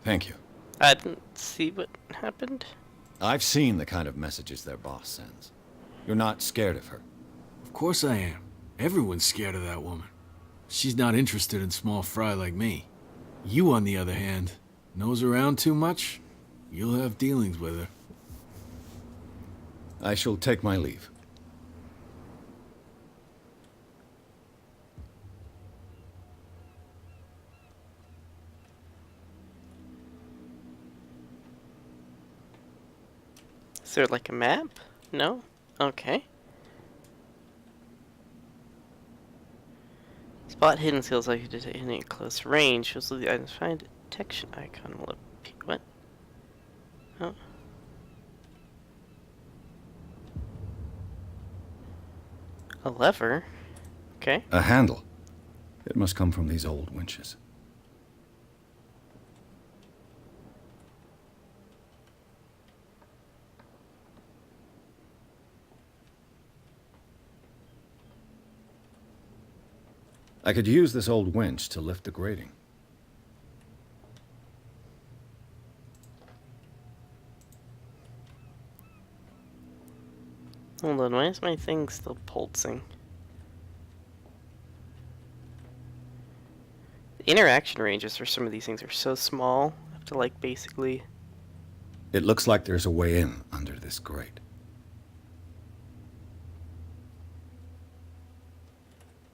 Thank you. I didn't see what happened. I've seen the kind of messages their boss sends. You're not scared of her. Of course I am. Everyone's scared of that woman. She's not interested in small fry like me. You, on the other hand, nose around too much, you'll have dealings with her. I shall take my leave. Is there like a map? No? Okay. Spot hidden skills like you did hitting at close range. Shows the items find detection icon will appear. What? Oh. A lever? Okay. A handle. It must come from these old winches. I could use this old winch to lift the grating. Hold on, why is my thing still pulsing? The interaction ranges for some of these things are so small. I have to like basically... It looks like there's a way in under this grate.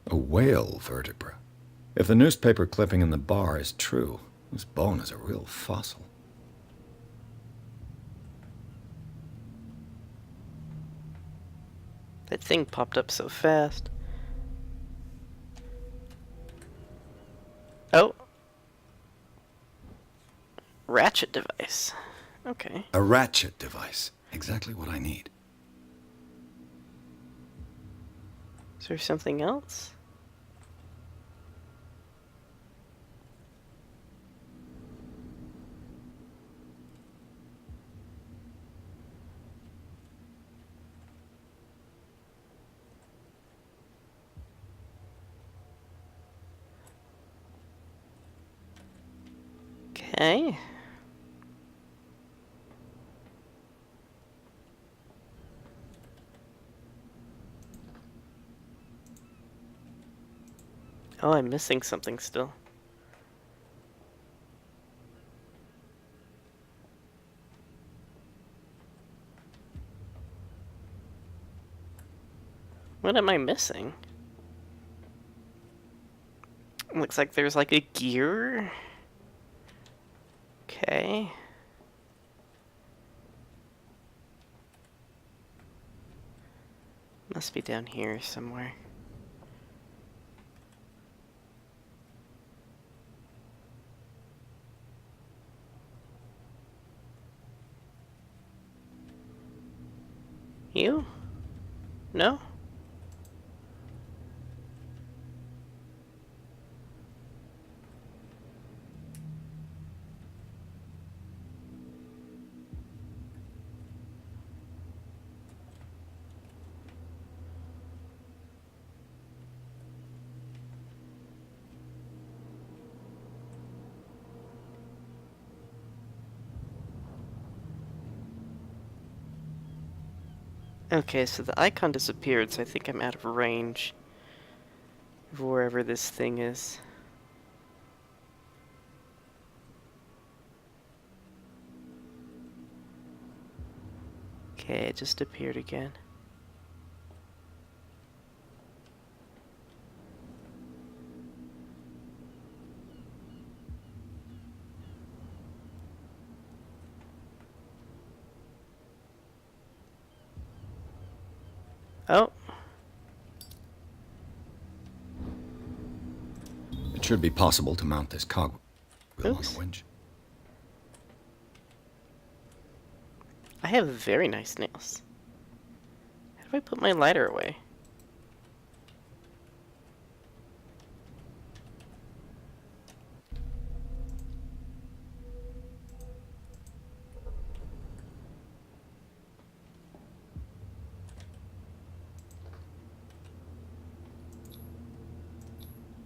A whale vertebra. If the newspaper clipping in the bar is true, this bone is a real fossil. That thing popped up so fast. Oh. Ratchet device. Okay. A ratchet device. Exactly what I need. Is there something else? Okay. Oh, I'm missing something still. What am I missing? Looks like there's like a gear. Okay. Must be down here somewhere. You? No? Okay, so the icon disappeared, so I think I'm out of range of wherever this thing is. Okay, it just appeared again. Oh. It should be possible to mount this cogwheel on Oops. the winch. I have very nice nails. How do I put my lighter away?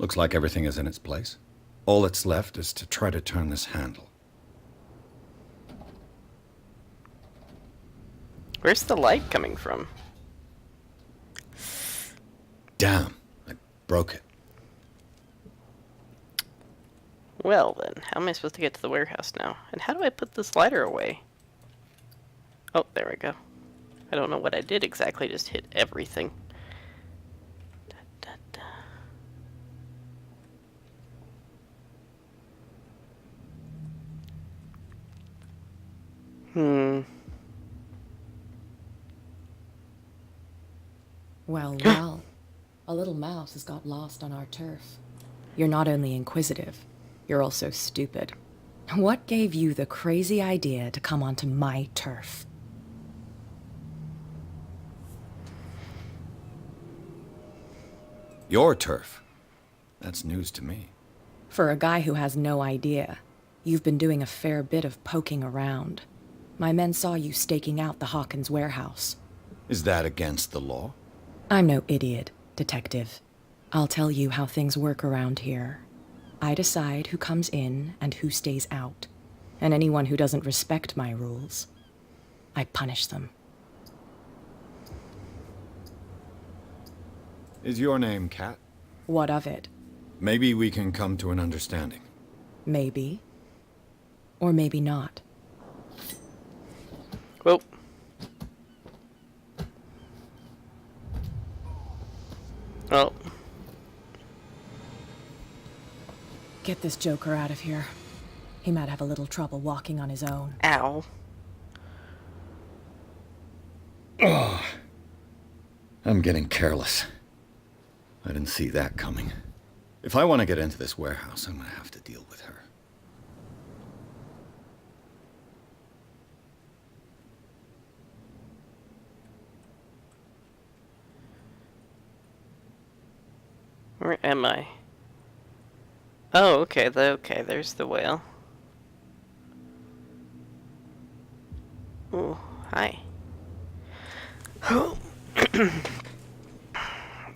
Looks like everything is in its place. All that's left is to try to turn this handle. Where's the light coming from? Damn, I broke it. Well then, how am I supposed to get to the warehouse now? And how do I put this lighter away? Oh, there we go. I don't know what I did exactly, just hit everything. Da, da, da. Well, well. A little mouse has got lost on our turf. You're not only inquisitive, you're also stupid. What gave you the crazy idea to come onto my turf? Your turf? That's news to me. For a guy who has no idea, you've been doing a fair bit of poking around. My men saw you staking out the Hawkins warehouse. Is that against the law? I'm no idiot, Detective. I'll tell you how things work around here. I decide who comes in and who stays out. And anyone who doesn't respect my rules, I punish them. Is your name Kat? What of it? Maybe we can come to an understanding. Maybe. Or maybe not. Well. Oh. Get this joker out of here. He might have a little trouble walking on his own. Ow. Oh, I'm getting careless. I didn't see that coming. If I want to get into this warehouse, I'm going to have to deal with her. Where am I? Oh, okay, okay, there's the whale. Oh, hi. Oh.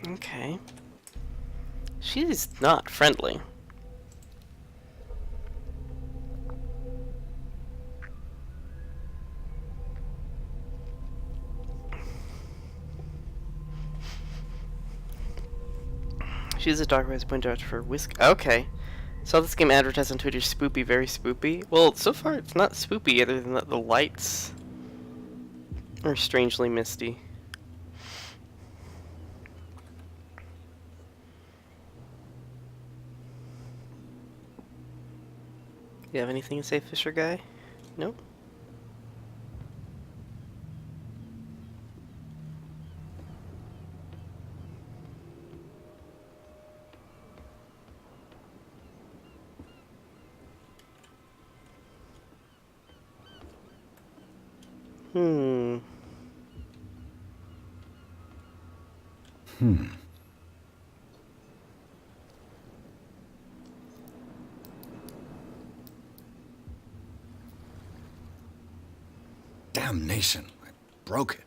Okay. She's not friendly. She's a dog who has point out for whisk. Okay. Saw this game advertised on Twitter. Spoopy, very spoopy. Well, so far it's not spoopy other than that the lights are strangely misty. You have anything to say, Fisher guy? Nope. Damnation, I broke it.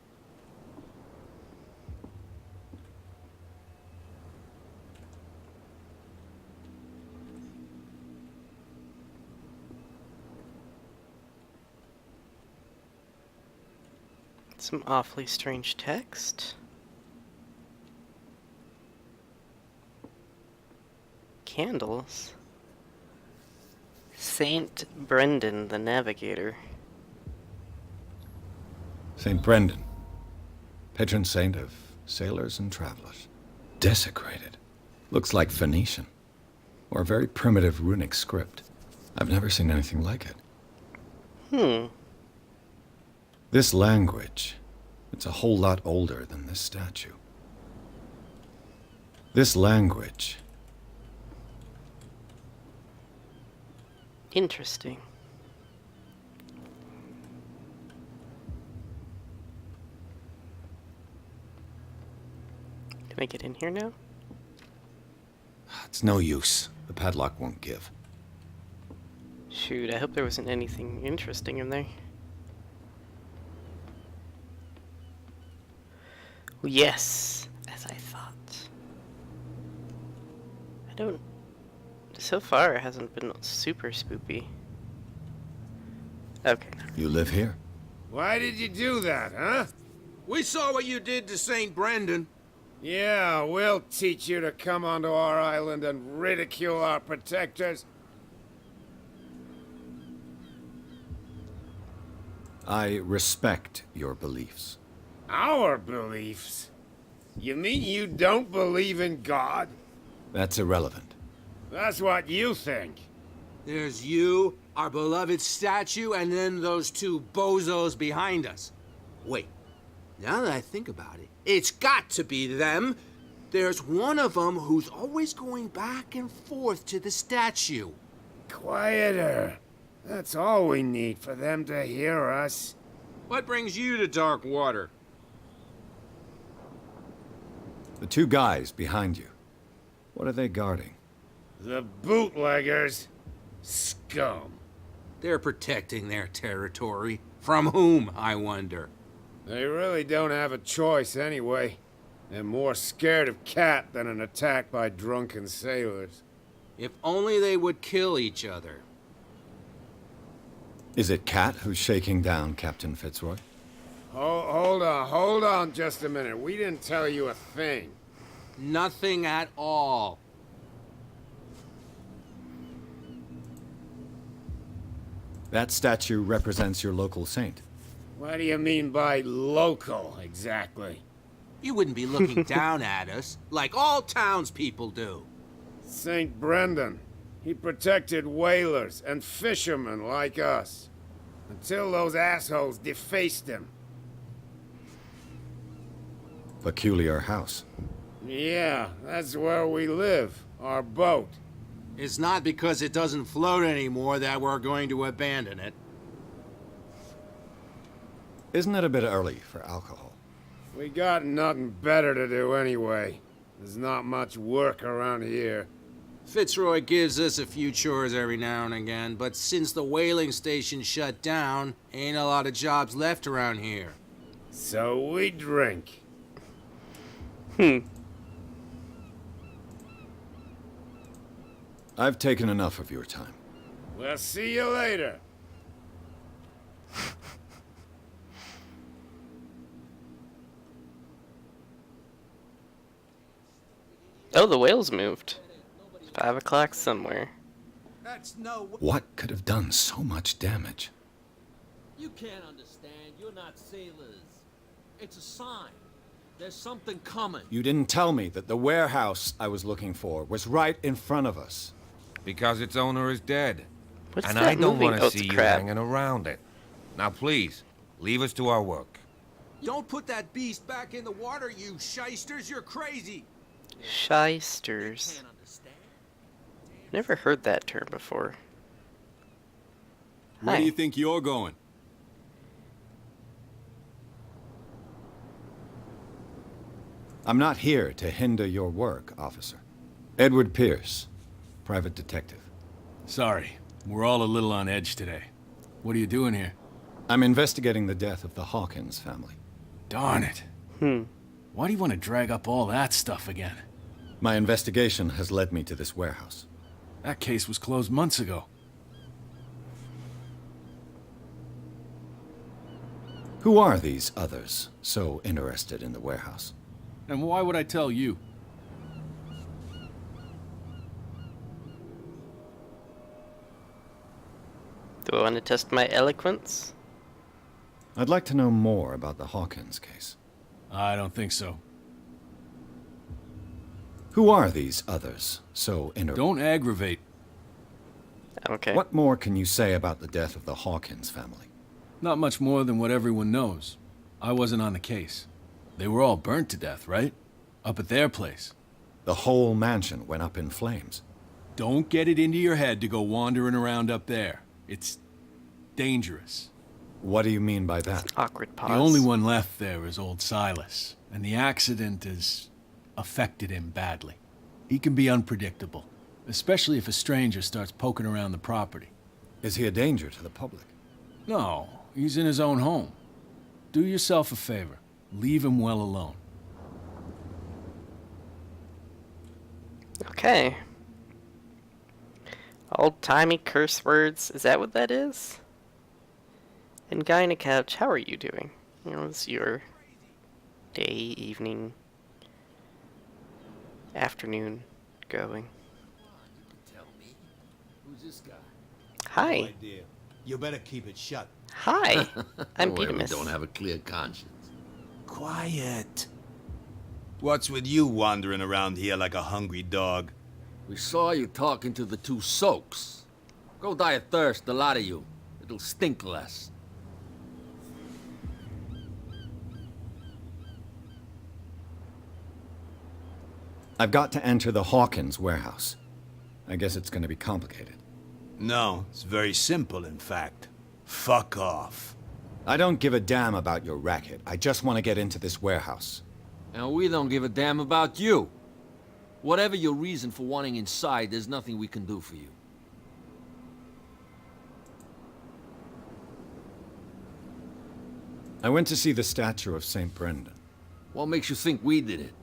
Some awfully strange text. Candles. Saint Brendan the Navigator. St. Brendan, patron saint of sailors and travelers. Desecrated. Looks like Phoenician. Or a very primitive runic script. I've never seen anything like it. This language, it's a whole lot older than this statue. This language. Interesting. Can I get in here now? It's no use. The padlock won't give. Shoot, I hope there wasn't anything interesting in there. Yes, as I thought. don't... So far, it hasn't been super spoopy. Okay. You live here? Why did you do that, huh? We saw what you did to St. Brendan. Yeah, we'll teach you to come onto our island and ridicule our protectors. I respect your beliefs. Our beliefs? You mean you don't believe in God? That's irrelevant. That's what you think. There's you, our beloved statue, and then those two bozos behind us. Wait, now that I think about it, it's got to be them. There's one of them who's always going back and forth to the statue. Quieter. That's all we need for them to hear us. What brings you to dark water? The two guys behind you. What are they guarding? The bootleggers. Scum. They're protecting their territory. From whom, I wonder? They really don't have a choice anyway. They're more scared of Cat than an attack by drunken sailors. If only they would kill each other. Is it Cat who's shaking down Captain Fitzroy? Hold on just a minute. We didn't tell you a thing. Nothing at all. That statue represents your local saint. What do you mean by local, exactly? You wouldn't be looking down at us, like all townspeople do. St. Brendan. He protected whalers and fishermen like us. Until those assholes defaced him. Peculiar house. Yeah, that's where we live. Our boat. It's not because it doesn't float anymore that we're going to abandon it. Isn't it a bit early for alcohol? We got nothing better to do anyway. There's not much work around here. Fitzroy gives us a few chores every now and again, but since the whaling station shut down, ain't a lot of jobs left around here. So we drink. I've taken enough of your time. We'll see you later. Oh, the whales moved. 5 o'clock somewhere. That's no... What could have done so much damage? You can't understand. You're not sailors. It's a sign. There's something coming. You didn't tell me that the warehouse I was looking for was right in front of us. Because its owner is dead. What's And that I don't moving? want Oh, to it's see you crab. hanging around it. Now please, leave us to our work. Don't put that beast back in the water, you shysters. You're crazy. Shysters. Never heard that term before. Where Hi. do you think you're going? I'm not here to hinder your work, officer. Edward Pierce, private detective. Sorry, we're all a little on edge today. What are you doing here? I'm investigating the death of the Hawkins family. Darn it. Why do you want to drag up all that stuff again? My investigation has led me to this warehouse. That case was closed months ago. Who are these others so interested in the warehouse? And why would I tell you? Do I want to test my eloquence? I'd like to know more about the Hawkins case. I don't think so. Who are these others so interested? Don't aggravate. Okay. What more can you say about the death of the Hawkins family? Not much more than what everyone knows. I wasn't on the case. They were all burnt to death, right? Up at their place. The whole mansion went up in flames. Don't get it into your head to go wandering around up there. It's dangerous. What do you mean by that? Awkward pause. The only one left there is old Silas, and the accident has affected him badly. He can be unpredictable, especially if a stranger starts poking around the property. Is he a danger to the public? No, he's in his own home. Do yourself a favor. Leave him well alone. Okay. Old-timey curse words. Is that what that is? And guy in a couch, how are you doing? How's your day, evening, afternoon going? Who's this guy? Hi. No idea. You better keep it shut. Hi. I'm Well, we Petermus. don't have a clear conscience. Quiet. What's with you wandering around here like a hungry dog? We saw you talking to the two soaks. Go die of thirst, the lot of you. It'll stink less. I've got to enter the Hawkins warehouse. I guess it's going to be complicated. No, it's very simple, in fact. Fuck off. I don't give a damn about your racket. I just want to get into this warehouse. And we don't give a damn about you. Whatever your reason for wanting inside, there's nothing we can do for you. I went to see the statue of St. Brendan. What makes you think we did it?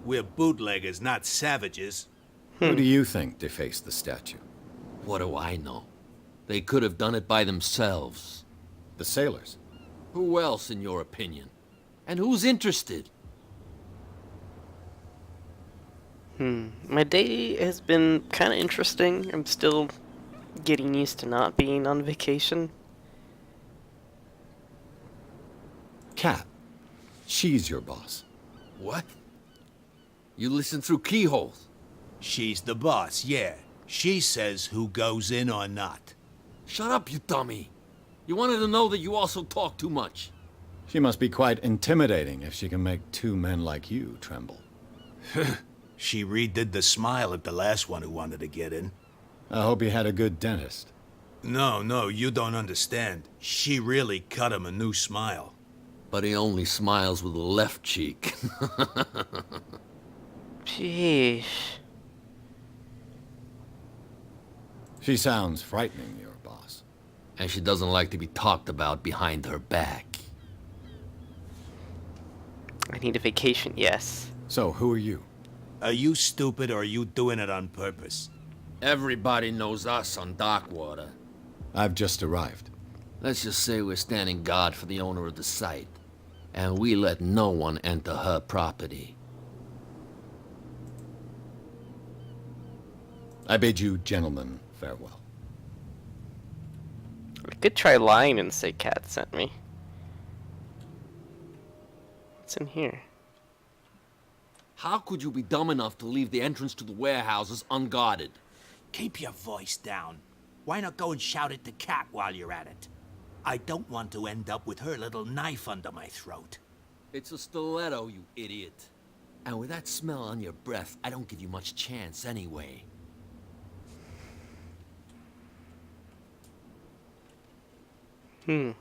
We're bootleggers, not savages. Who do you think defaced the statue? What do I know? They could have done it by themselves. The sailors? Who else, in your opinion? And who's interested? My day has been kind of interesting. I'm still getting used to not being on vacation. Kat. She's your boss. What? You listen through keyholes? She's the boss, yeah. She says who goes in or not. Shut up, you dummy. You wanted to know that you also talk too much. She must be quite intimidating if she can make two men like you tremble. She redid the smile at the last one who wanted to get in. I hope you had a good dentist. No, you don't understand. She really cut him a new smile. But he only smiles with the left cheek. Sheesh. She sounds frightening, your boss. And she doesn't like to be talked about behind her back. I need a vacation, yes. So, who are you? Are you stupid or are you doing it on purpose? Everybody knows us on Darkwater. I've just arrived. Let's just say we're standing guard for the owner of the site. And we let no one enter her property. I bid you gentlemen farewell. I could try lying and say Cat sent me. What's in here? How could you be dumb enough to leave the entrance to the warehouses unguarded? Keep your voice down. Why not go and shout at the cat while you're at it? I don't want to end up with her little knife under my throat. It's a stiletto, you idiot. And with that smell on your breath, I don't give you much chance anyway. How do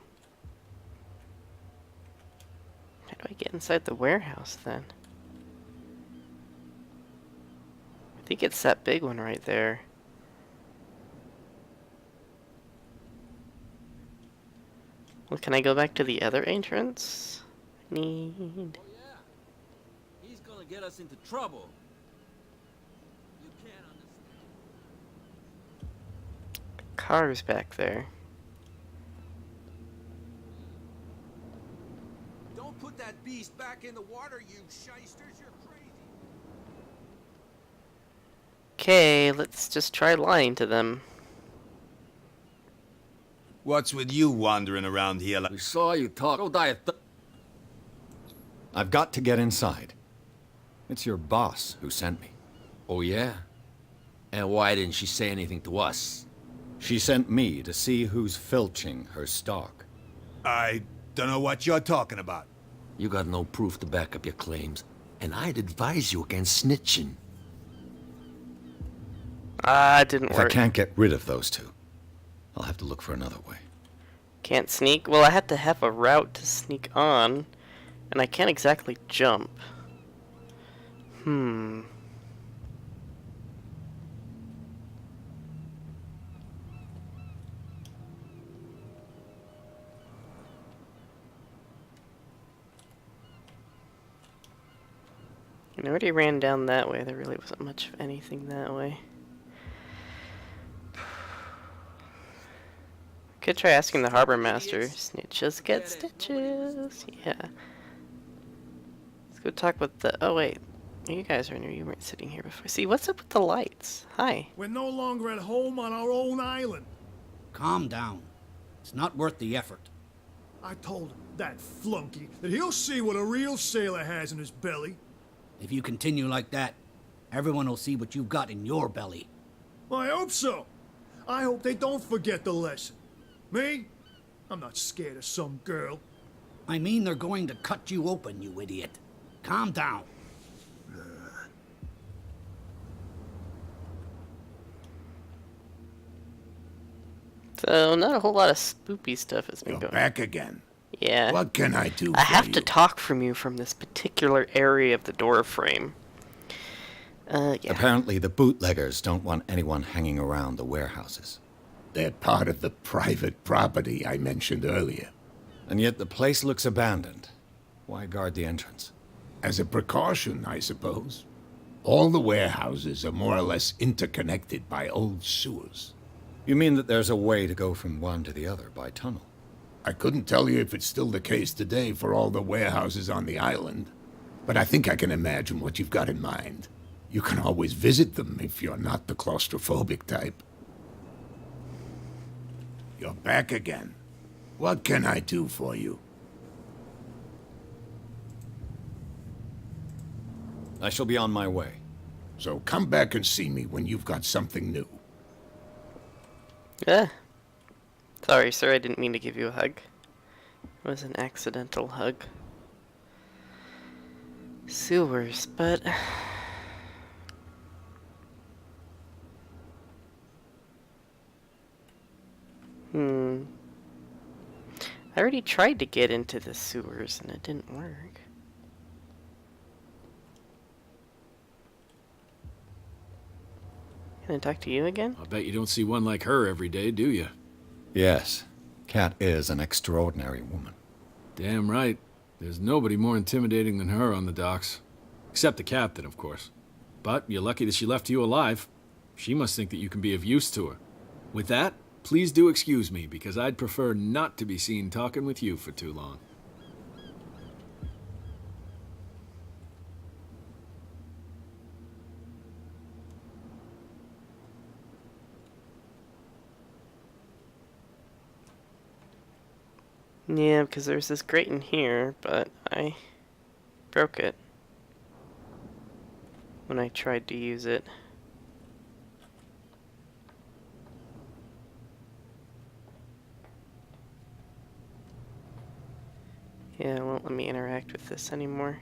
I get inside the warehouse then? I think it's that big one right there. Well, can I go back to the other entrance? I need... Oh yeah. He's gonna get us into trouble. You can't understand. Cars back there. Don't put that beast back in the water, you shysters. You're crazy. Okay, let's just try lying to them. What's with you wandering around here like... We saw you talk. Go die of I've got to get inside. It's your boss who sent me. Oh, yeah? And why didn't she say anything to us? She sent me to see who's filching her stock. I don't know what you're talking about. You got no proof to back up your claims, and I'd advise you against snitching. It didn't If work. I can't get rid of those two, I'll have to look for another way. Can't sneak? Well, I had to have a route to sneak on, and I can't exactly jump. I already ran down that way. There really wasn't much of anything that way. Could try asking the harbor master. Snitches get stitches. Yeah. Let's go talk with the... Oh, wait. You guys are new. You weren't sitting here before. See, what's up with the lights? Hi. We're no longer at home on our own island. Calm down. It's not worth the effort. I told him, that flunky, that he'll see what a real sailor has in his belly. If you continue like that, everyone will see what you've got in your belly. I hope so. I hope they don't forget the lesson. Me? I'm not scared of some girl. I mean they're going to cut you open, you idiot. Calm down. So, not a whole lot of spoopy stuff has been You're going. back again. Yeah. What can I do I for have you? to talk from you from this particular area of the door frame. Yeah. Apparently the bootleggers don't want anyone hanging around the warehouses. They're part of the private property I mentioned earlier. And yet the place looks abandoned. Why guard the entrance? As a precaution, I suppose. All the warehouses are more or less interconnected by old sewers. You mean that there's a way to go from one to the other by tunnel? I couldn't tell you if it's still the case today for all the warehouses on the island, but I think I can imagine what you've got in mind. You can always visit them if you're not the claustrophobic type. You're back again. What can I do for you? I shall be on my way. So come back and see me when you've got something new. Yeah. Sorry, sir, I didn't mean to give you a hug. It was an accidental hug. Sewers, but... I already tried to get into the sewers and it didn't work. Can I talk to you again? I bet you don't see one like her every day, do you? Yes. Cat is an extraordinary woman. Damn right. There's nobody more intimidating than her on the docks. Except the captain, of course. But you're lucky that she left you alive. She must think that you can be of use to her. With that, please do excuse me, because I'd prefer not to be seen talking with you for too long. Yeah, because there's this grate in here, but I broke it when I tried to use it. Yeah, it won't let me interact with this anymore.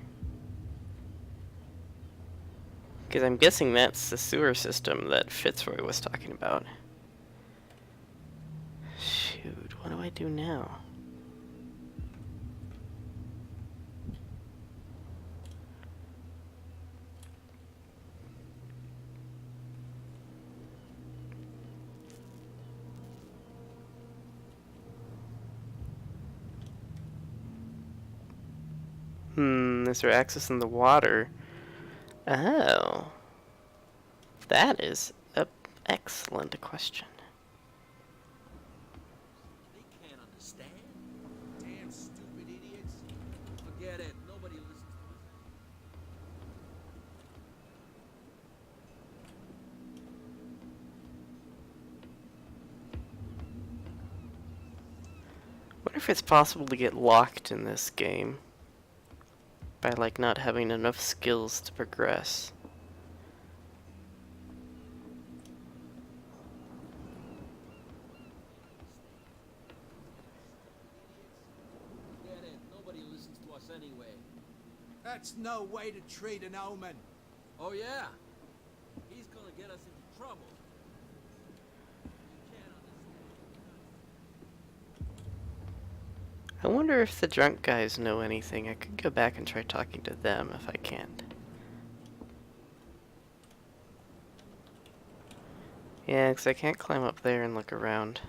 Because I'm guessing that's the sewer system that Fitzroy was talking about. Shoot, what do I do now? Is there access in the water? Oh. That is an excellent question. They can't understand. Damn stupid idiots. Forget it. Nobody listens to us. Wonder if it's possible to get locked in this game by like not having enough skills to progress. Forget it. Nobody listens to us anyway. That's no way to treat an omen. Oh yeah? He's gonna get us into trouble. I wonder if the drunk guys know anything. I could go back and try talking to them if I can't. Yeah, because I can't climb up there and look around.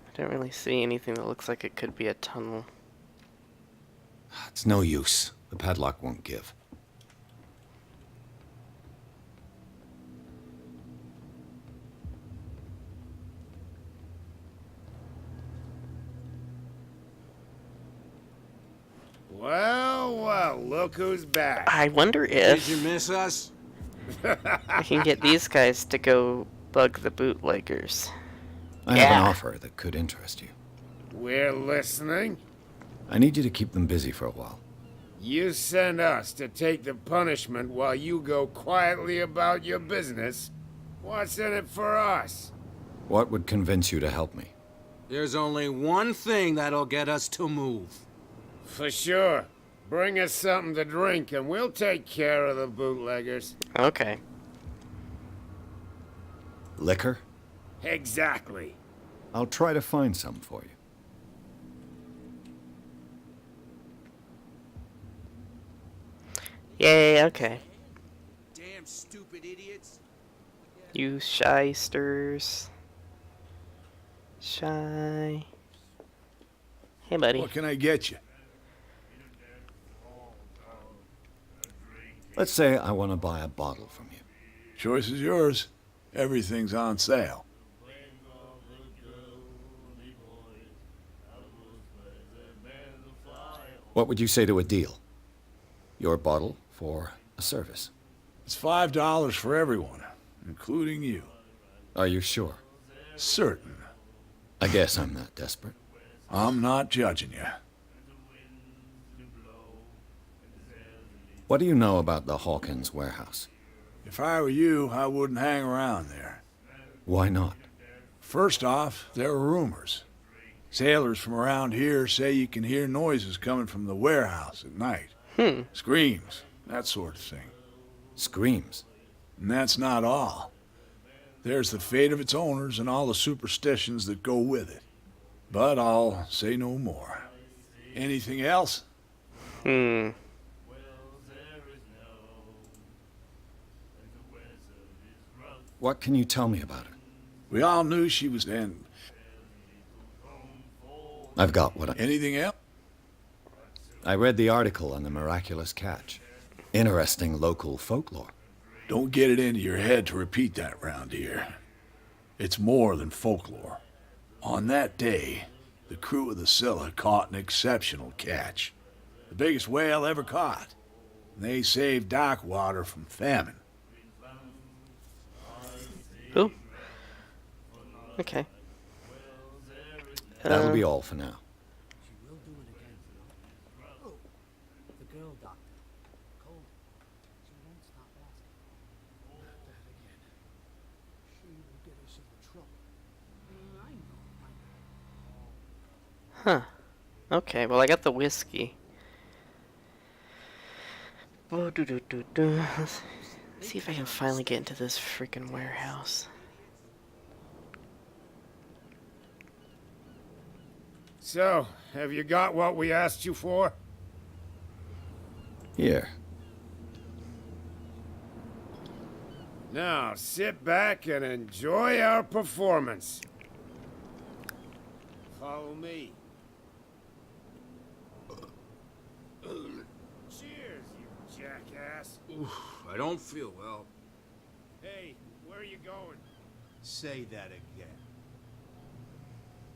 I don't really see anything that looks like it could be a tunnel. It's no use. The padlock won't give. Well, look who's back. I wonder Did if you miss us? I can get these guys to go bug the bootleggers. I have an offer that could interest you. We're listening. I need you to keep them busy for a while. You send us to take the punishment while you go quietly about your business. What's in it for us? What would convince you to help me? There's only one thing that'll get us to move. For sure. Bring us something to drink and we'll take care of the bootleggers. Okay. Liquor? Exactly. I'll try to find some for you. Yay, okay. Damn stupid idiots. You shysters. Shy. Hey, buddy. What can I get you? Let's say I want to buy a bottle from you. Choice is yours. Everything's on sale. What would you say to a deal? Your bottle for a service. It's $5 for everyone, including you. Are you sure? Certain. I guess I'm not desperate. I'm not judging you. What do you know about the Hawkins warehouse? If I were you, I wouldn't hang around there. Why not? First off, there are rumors. Sailors from around here say you can hear noises coming from the warehouse at night. Screams, that sort of thing. Screams? And that's not all. There's the fate of its owners and all the superstitions that go with it. But I'll say no more. Anything else? What can you tell me about her? We all knew she was in. I've got what I... Anything else? I read the article on the miraculous catch. Interesting local folklore. Don't get it into your head to repeat that round here. It's more than folklore. On that day, the crew of the Scylla caught an exceptional catch. The biggest whale ever caught. And they saved Darkwater from famine. Ooh. Okay. That'll be all for now. The girl doctor. Cold. She won't stop asking. Not that again. She will get us into trouble. I know. Huh. Okay, well I got the whiskey. Oh, Let's see if I can finally get into this freaking warehouse. So, have you got what we asked you for? Here. Now, sit back and enjoy our performance. Follow me. Cheers, you jackass. Oof, I don't feel well. Hey, where are you going? Say that again.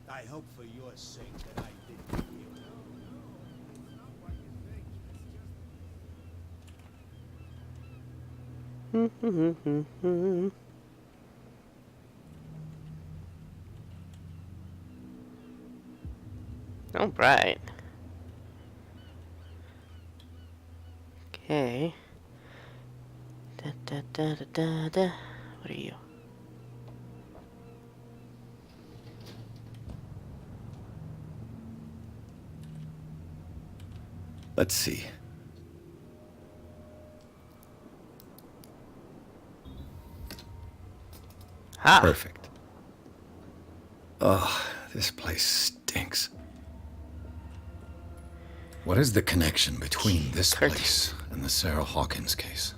I hope for your sake that I didn't hear you. All right. Okay. Da da da da da da. What are you? Let's see. Ha! Perfect. Oh, this place stinks. What is the connection between this place and the Sarah Hawkins case?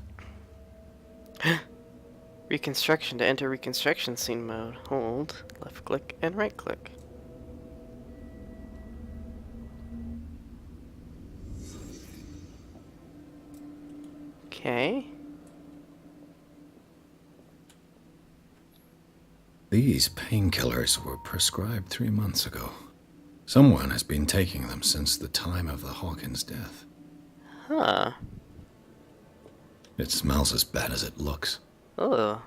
Reconstruction. To enter reconstruction scene mode, hold left click and right click. Okay. These painkillers were prescribed 3 months ago. Someone has been taking them since the time of the Hawkins death. Huh. It smells as bad as it looks. Ugh.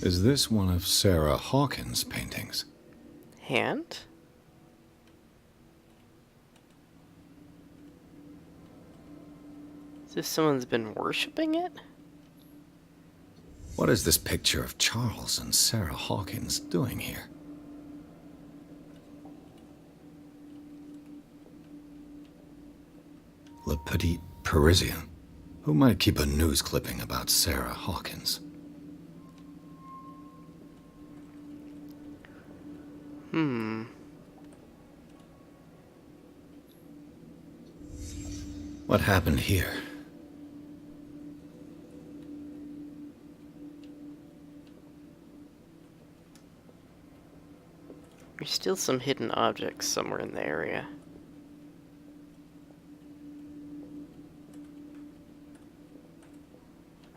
Is this one of Sarah Hawkins' paintings? Hand? As if someone's been worshipping it? What is this picture of Charles and Sarah Hawkins doing here? Le Petit Parisien. Who might keep a news clipping about Sarah Hawkins? What happened here? There's still some hidden objects somewhere in the area.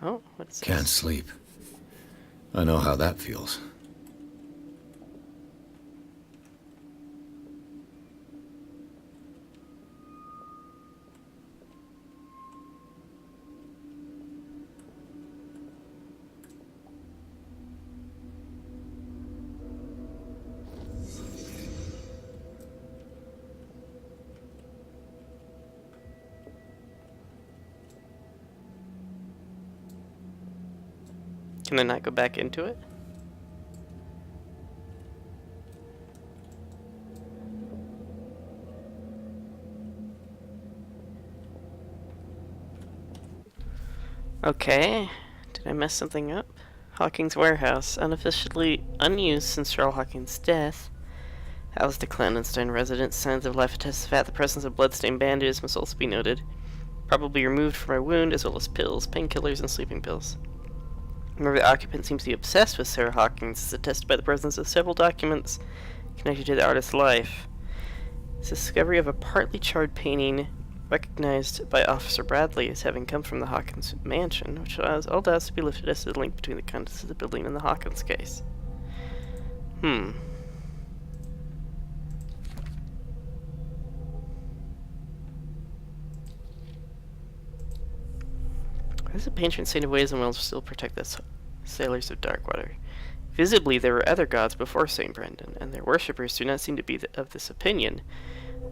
Oh, what's this? Can't sleep. I know how that feels. Can I not go back into it? Okay, did I mess something up? Hawkins' warehouse, unofficially unused since Charles Hawkins' death. Housed a clandestine residence. Signs of life attest the presence of bloodstained bandages must also be noted. Probably removed from my wound, as well as pills, painkillers, and sleeping pills. Remember, the occupant seems to be obsessed with Sarah Hawkins, as attested by the presence of several documents connected to the artist's life. It's the discovery of a partly charred painting recognized by Officer Bradley as having come from the Hawkins mansion, which allows all doubts to be lifted as to the link between the contents of the building and the Hawkins case. As a patron saint of ways and wills still protect the sailors of Darkwater. Visibly, there were other gods before St. Brendan, and their worshippers do not seem to be of this opinion.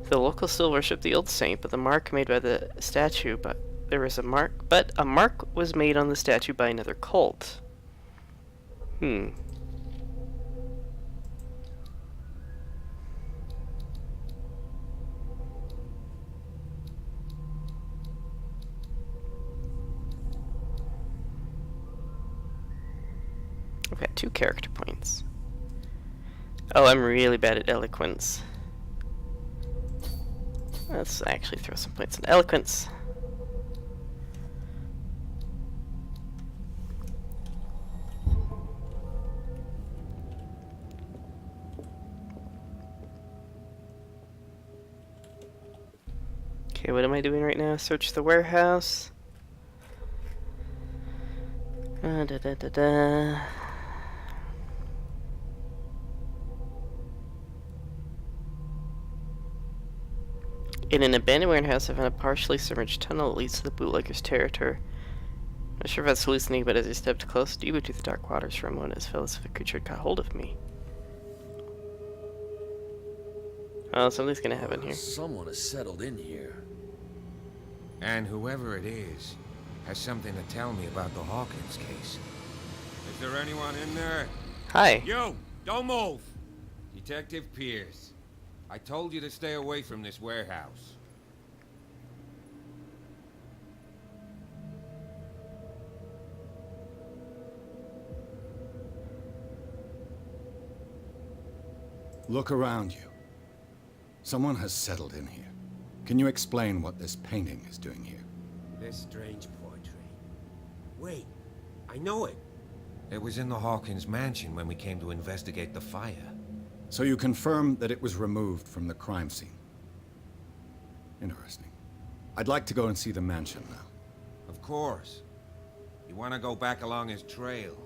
The locals still worship the old saint, but the mark made by the statue, a mark was made on the statue by another cult. I've got 2 character points. Oh, I'm really bad at eloquence. Let's actually throw some points in eloquence. Okay, what am I doing right now? Search the warehouse. In an abandoned warehouse, I found a partially submerged tunnel that leads to the bootlegger's territory. Not sure if that's hallucinating, but as I stepped close, deep into the dark waters for a moment, it felt as if a creature had caught hold of me. Oh, something's gonna happen here. Someone has settled in here. And whoever it is has something to tell me about the Hawkins case. Is there anyone in there? Hi. You! Don't move! Detective Pierce. I told you to stay away from this warehouse. Look around you. Someone has settled in here. Can you explain what this painting is doing here? This strange portrait. Wait, I know it. It was in the Hawkins mansion when we came to investigate the fire. So you confirm that it was removed from the crime scene. Interesting. I'd like to go and see the mansion now. Of course. You want to go back along his trail?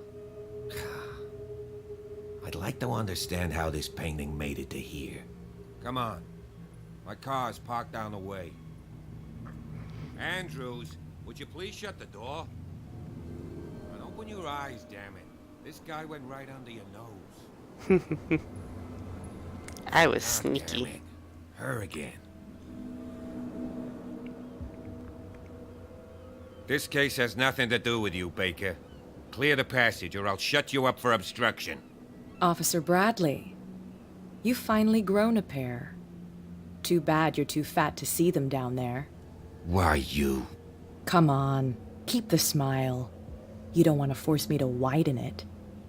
I'd like to understand how this painting made it to here. Come on. My car's parked down the way. Andrews, would you please shut the door? And open your eyes, damn it. This guy went right under your nose. I was Ah, damn sneaky. it. Her again. This case has nothing to do with you, Baker. Clear the passage or I'll shut you up for obstruction. Officer Bradley, you've finally grown a pair. Too bad you're too fat to see them down there. Why, you? Come on, keep the smile. You don't want to force me to widen it.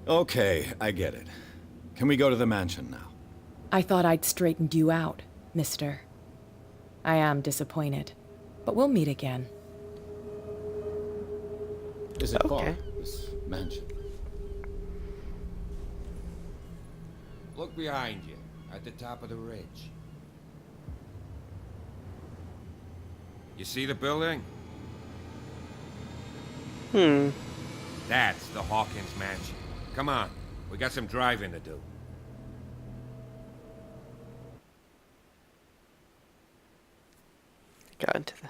Okay, I get it. Can we go to the mansion now? I thought I'd straightened you out, mister. I am disappointed, but we'll meet again. Is it far, this mansion? Look behind you, at the top of the ridge. You see the building? That's the Hawkins mansion. Come on, we got some driving to do. Got into the...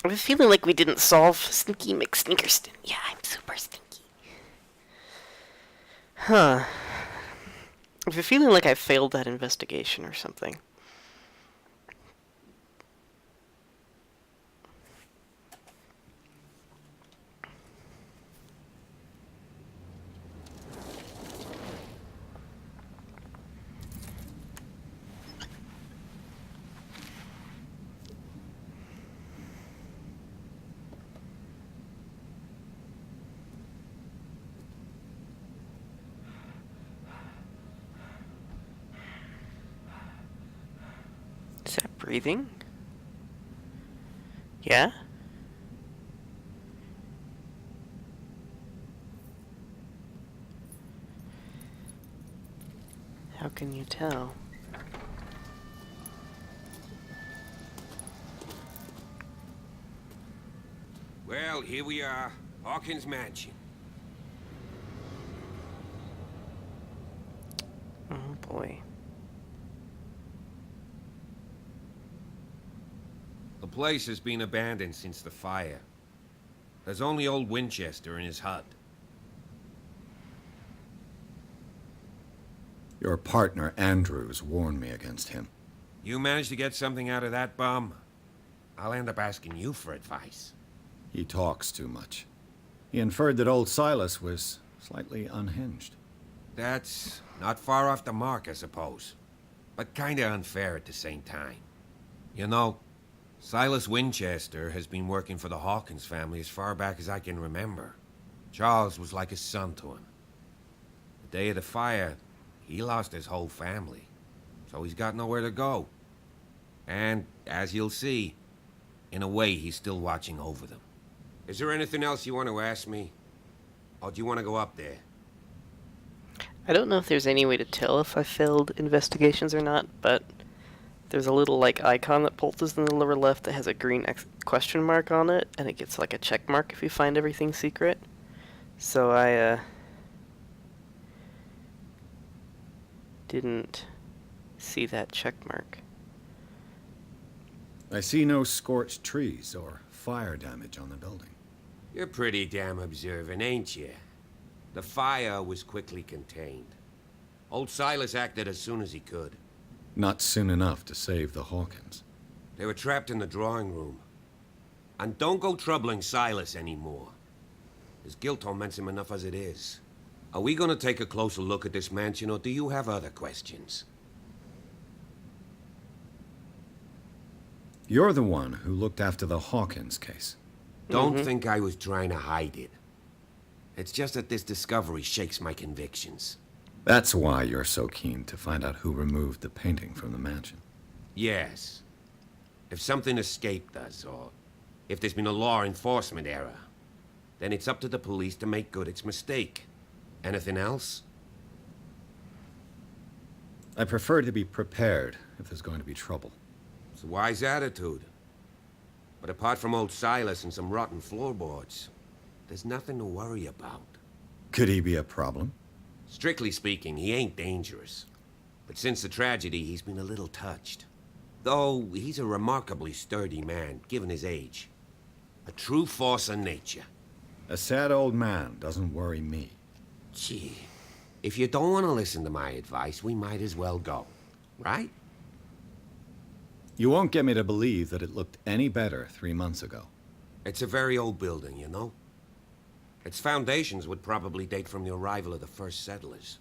I have a feeling like we didn't solve Sneaky McSneakerston. Yeah, I'm super sneaky. Huh. I have a feeling like I failed that investigation or something. Is that breathing? Yeah? How can you tell? Well, here we are, Hawkins mansion. Oh boy. The place has been abandoned since the fire. There's only old Winchester in his hut. Your partner, Andrews, warned me against him. You managed to get something out of that bum? I'll end up asking you for advice. He talks too much. He inferred that old Silas was slightly unhinged. That's not far off the mark, I suppose. But kinda unfair at the same time. You know, Silas Winchester has been working for the Hawkins family as far back as I can remember. Charles was like a son to him. The day of the fire, he lost his whole family, so he's got nowhere to go. And, as you'll see, in a way, he's still watching over them. Is there anything else you want to ask me? Or do you want to go up there? I don't know if there's any way to tell if I failed investigations or not, but there's a little like icon that pulses in the lower left that has a green question mark on it, and it gets like a check mark if you find everything secret. So I didn't see that check mark. I see no scorched trees or fire damage on the building. You're pretty damn observant, ain't you? The fire was quickly contained. Old Silas acted as soon as he could. Not soon enough to save the Hawkins. They were trapped in the drawing room. And don't go troubling Silas anymore. His guilt torments him enough as it is. Are we gonna take a closer look at this mansion, or do you have other questions? You're the one who looked after the Hawkins case. Don't think I was trying to hide it. It's just that this discovery shakes my convictions. That's why you're so keen to find out who removed the painting from the mansion. Yes. If something escaped us, or if there's been a law enforcement error, then it's up to the police to make good its mistake. Anything else? I prefer to be prepared if there's going to be trouble. It's a wise attitude. But apart from old Silas and some rotten floorboards, there's nothing to worry about. Could he be a problem? Strictly speaking, he ain't dangerous. But since the tragedy, he's been a little touched. Though he's a remarkably sturdy man, given his age. A true force of nature. A sad old man doesn't worry me. Gee, if you don't want to listen to my advice, we might as well go. Right? You won't get me to believe that it looked any better 3 months ago. It's a very old building, you know? Its foundations would probably date from the arrival of the first settlers.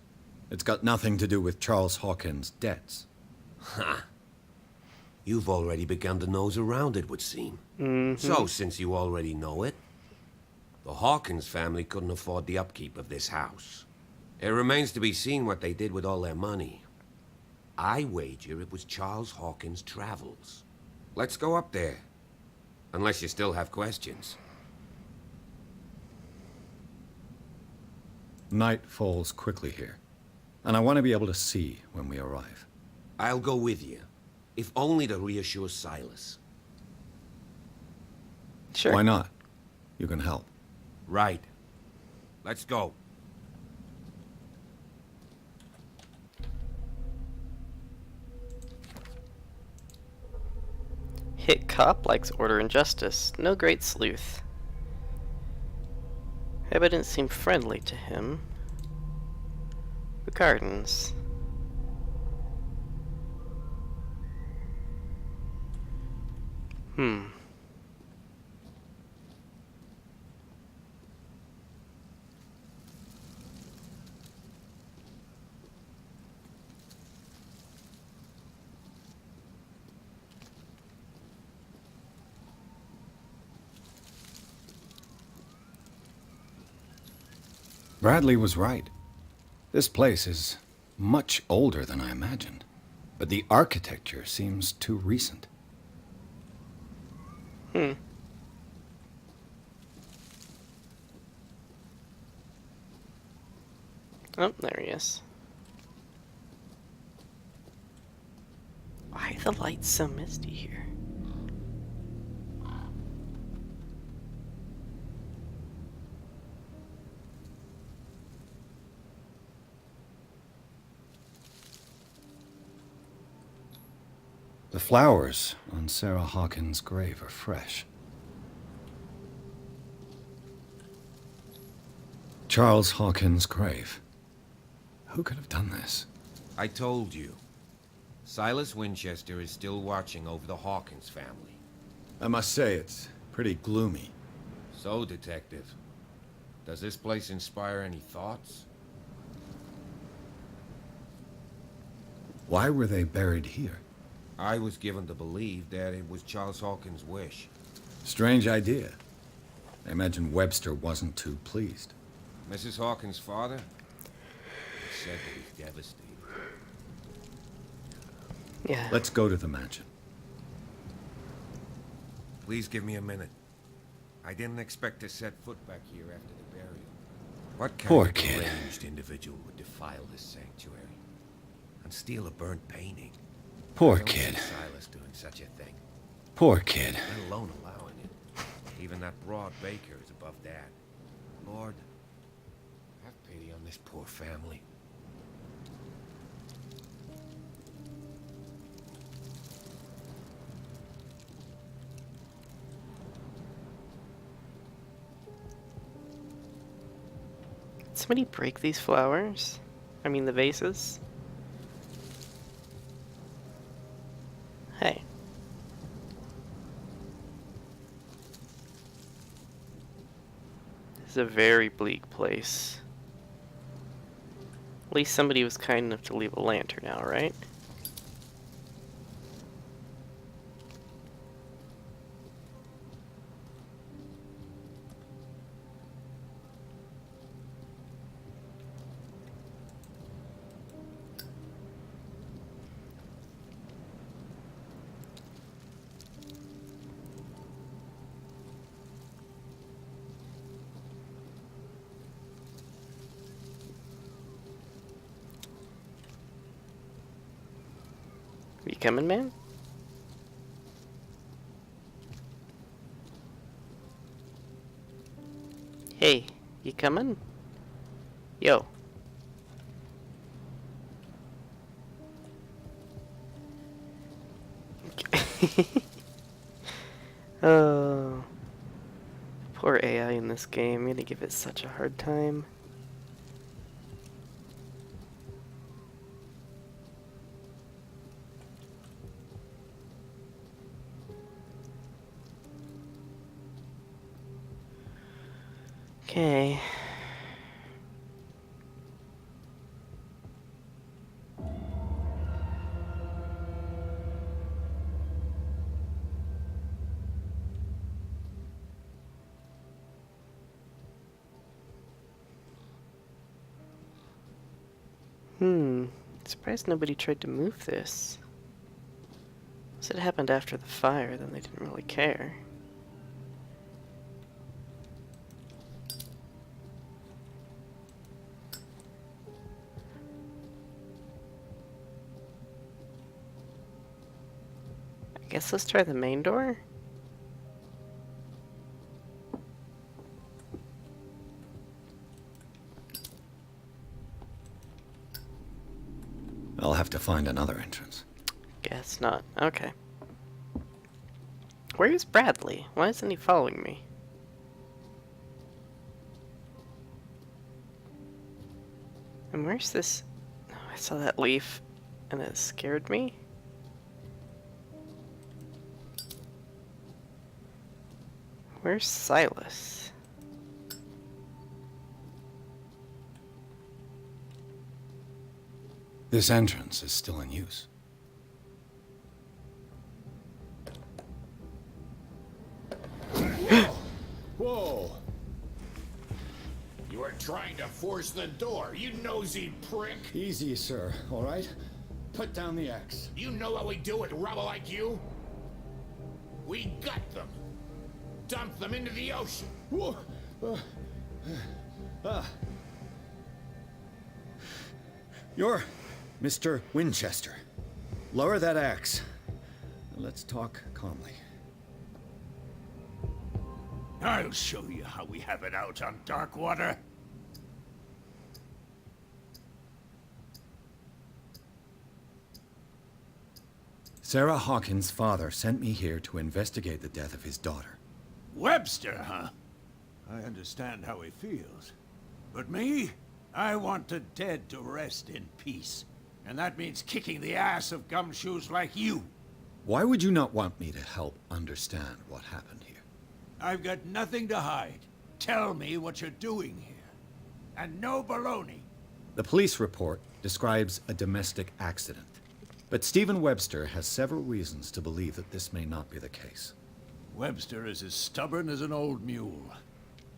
It's got nothing to do with Charles Hawkins' debts. Ha! You've already begun to nose around it, would seem. So, since you already know it, the Hawkins family couldn't afford the upkeep of this house. It remains to be seen what they did with all their money. I wager it was Charles Hawkins' travels. Let's go up there. Unless you still have questions. Night falls quickly here, and I want to be able to see when we arrive. I'll go with you, if only to reassure Silas. Sure. Why not? You can help. Right. Let's go. Hit cop likes order and justice. No great sleuth. Evidence seemed friendly to him. The gardens. Bradley was right. This place is much older than I imagined, but the architecture seems too recent. Oh, there he is. Why are the lights so misty here? The flowers on Sarah Hawkins' grave are fresh. Charles Hawkins' grave. Who could have done this? I told you. Silas Winchester is still watching over the Hawkins family. I must say, it's pretty gloomy. So, Detective, does this place inspire any thoughts? Why were they buried here? I was given to believe that it was Charles Hawkins' wish. Strange idea. I imagine Webster wasn't too pleased. Mrs. Hawkins' father? He said that he's devastated. Yeah. Let's go to the mansion. Please give me a minute. I didn't expect to set foot back here after the burial. What kind Poor of kid. deranged individual would defile this sanctuary and steal a burnt painting? Poor I don't kid. see Silas doing such a thing. Poor kid. Let alone allowing it. Even that broad baker is above that. Lord, have pity on this poor family. Did somebody break these flowers? I mean the vases? Hey. This is a very bleak place. At least somebody was kind enough to leave a lantern out, right? You coming, man? Hey, you coming? Yo. Oh, poor AI in this game. I'm gonna give it such a hard time. Okay. Surprised nobody tried to move this. Unless it happened after the fire, then they didn't really care. I guess let's try the main door. I'll have to find another entrance. Guess not. Okay. Where's Bradley? Why isn't he following me? And where's this? Oh, I saw that leaf and it scared me. Where's Silas? This entrance is still in use. Whoa! You are trying to force the door, you nosy prick! Easy, sir, all right? Put down the axe. You know what we do with rubble like you? We gut them. Dump them into the ocean. Whoa. You're Mr. Winchester. Lower that axe. Let's talk calmly. I'll show you how we have it out on Darkwater. Sarah Hawkins' father sent me here to investigate the death of his daughter. Webster, huh? I understand how he feels. But me? I want the dead to rest in peace. And that means kicking the ass of gumshoes like you. Why would you not want me to help understand what happened here? I've got nothing to hide. Tell me what you're doing here. And no baloney. The police report describes a domestic accident. But Stephen Webster has several reasons to believe that this may not be the case. Webster is as stubborn as an old mule.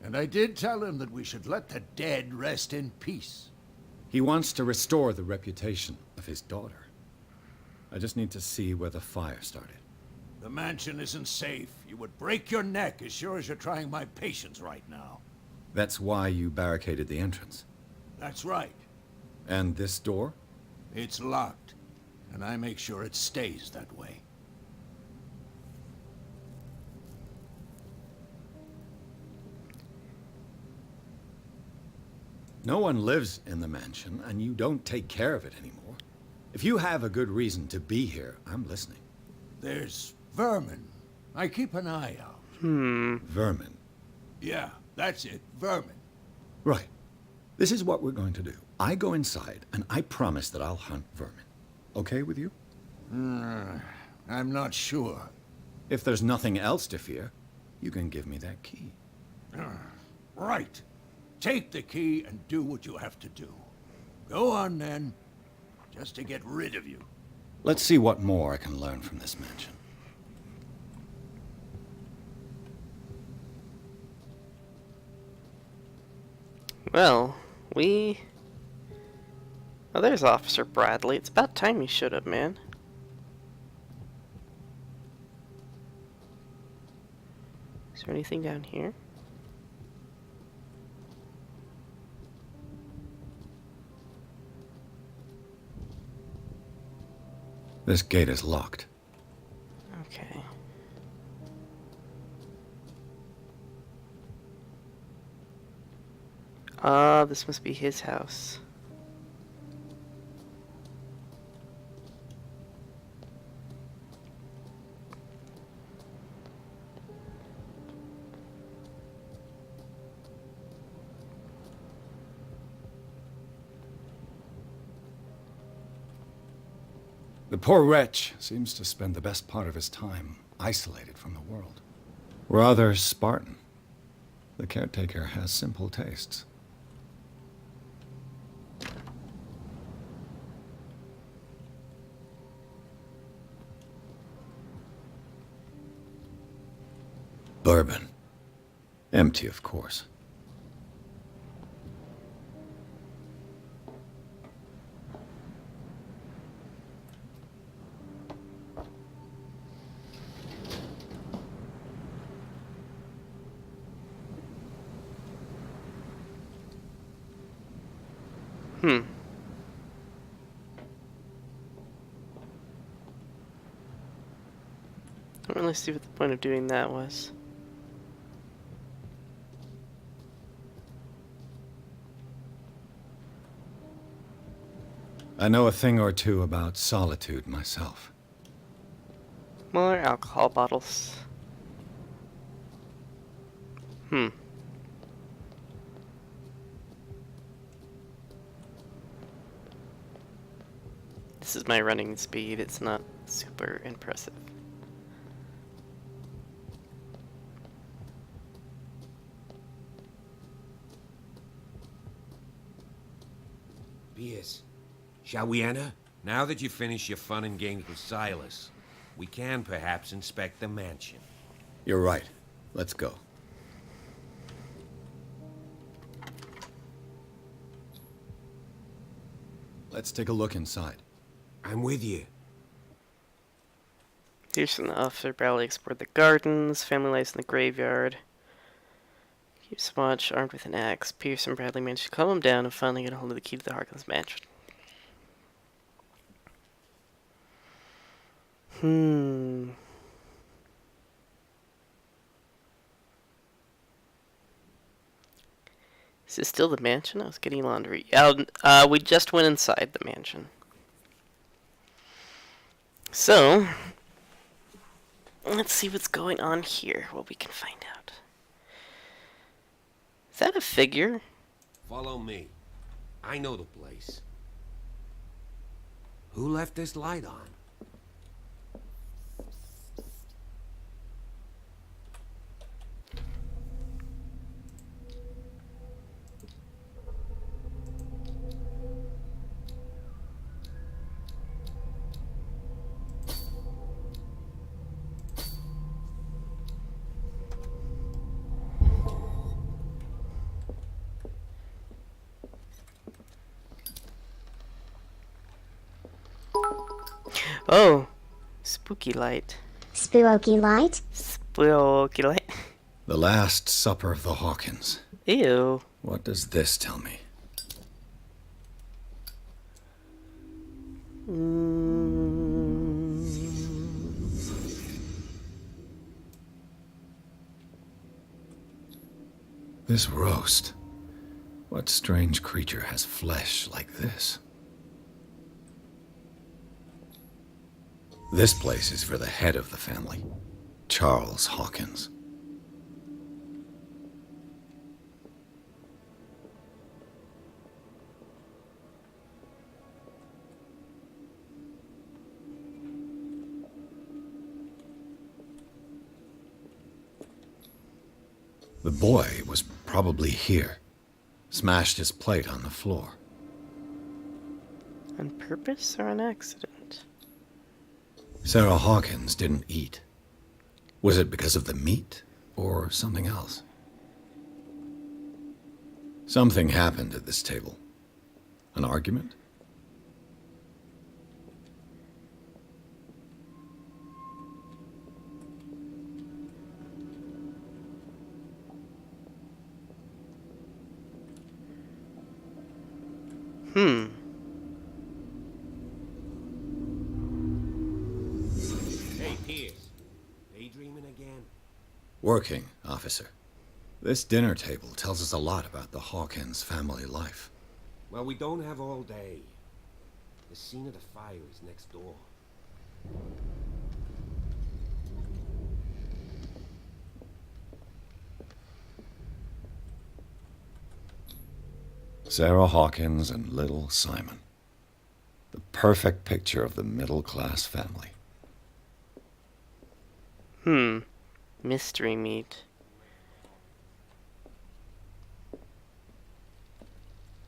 And I did tell him that we should let the dead rest in peace. He wants to restore the reputation of his daughter. I just need to see where the fire started. The mansion isn't safe. You would break your neck as sure as you're trying my patience right now. That's why you barricaded the entrance. That's right. And this door? It's locked. And I make sure it stays that way. No one lives in the mansion, and you don't take care of it anymore. If you have a good reason to be here, I'm listening. There's vermin. I keep an eye out. Vermin? Yeah, that's it. Vermin. Right. This is what we're going to do. I go inside, and I promise that I'll hunt vermin. Okay with you? I'm not sure. If there's nothing else to fear, you can give me that key. Right. Take the key and do what you have to do. Go on, then. Just to get rid of you. Let's see what more I can learn from this mansion. Well, oh, there's Officer Bradley. It's about time you showed up, man. Is there anything down here? This gate is locked. Okay. This must be his house. The poor wretch seems to spend the best part of his time isolated from the world. Rather Spartan. The caretaker has simple tastes. Bourbon. Empty, of course. Don't really see what the point of doing that was. I know a thing or two about solitude myself. More alcohol bottles. This is my running speed. It's not super impressive. Pierce, shall we enter? Now that you've finished your fun and games with Silas, we can perhaps inspect the mansion. You're right. Let's go. Let's take a look inside. I'm with you. Pearson and Officer Bradley explored the gardens, family lives in the graveyard. Keeps watch, armed with an axe. Pierce and Bradley managed to calm him down and finally get a hold of the key to the Harkins mansion. Is this still the mansion? I was getting laundry. We just went inside the mansion. So, let's see what's going on here, what we can find out. Is that a figure? Follow me. I know the place. Who left this light on? Oh, spooky light. Spooky light? Spooky light. The Last Supper of the Hawkins. Ew. What does this tell me? This roast. What strange creature has flesh like this? This place is for the head of the family, Charles Hawkins. The boy was probably here. Smashed his plate on the floor. On purpose or on accident? Sarah Hawkins didn't eat. Was it because of the meat or something else? Something happened at this table. An argument? Hey, Pierce. Daydreaming again? Working, officer. This dinner table tells us a lot about the Hawkins family life. Well, we don't have all day. The scene of the fire is next door. Sarah Hawkins and little Simon. The perfect picture of the middle-class family. Mystery meat.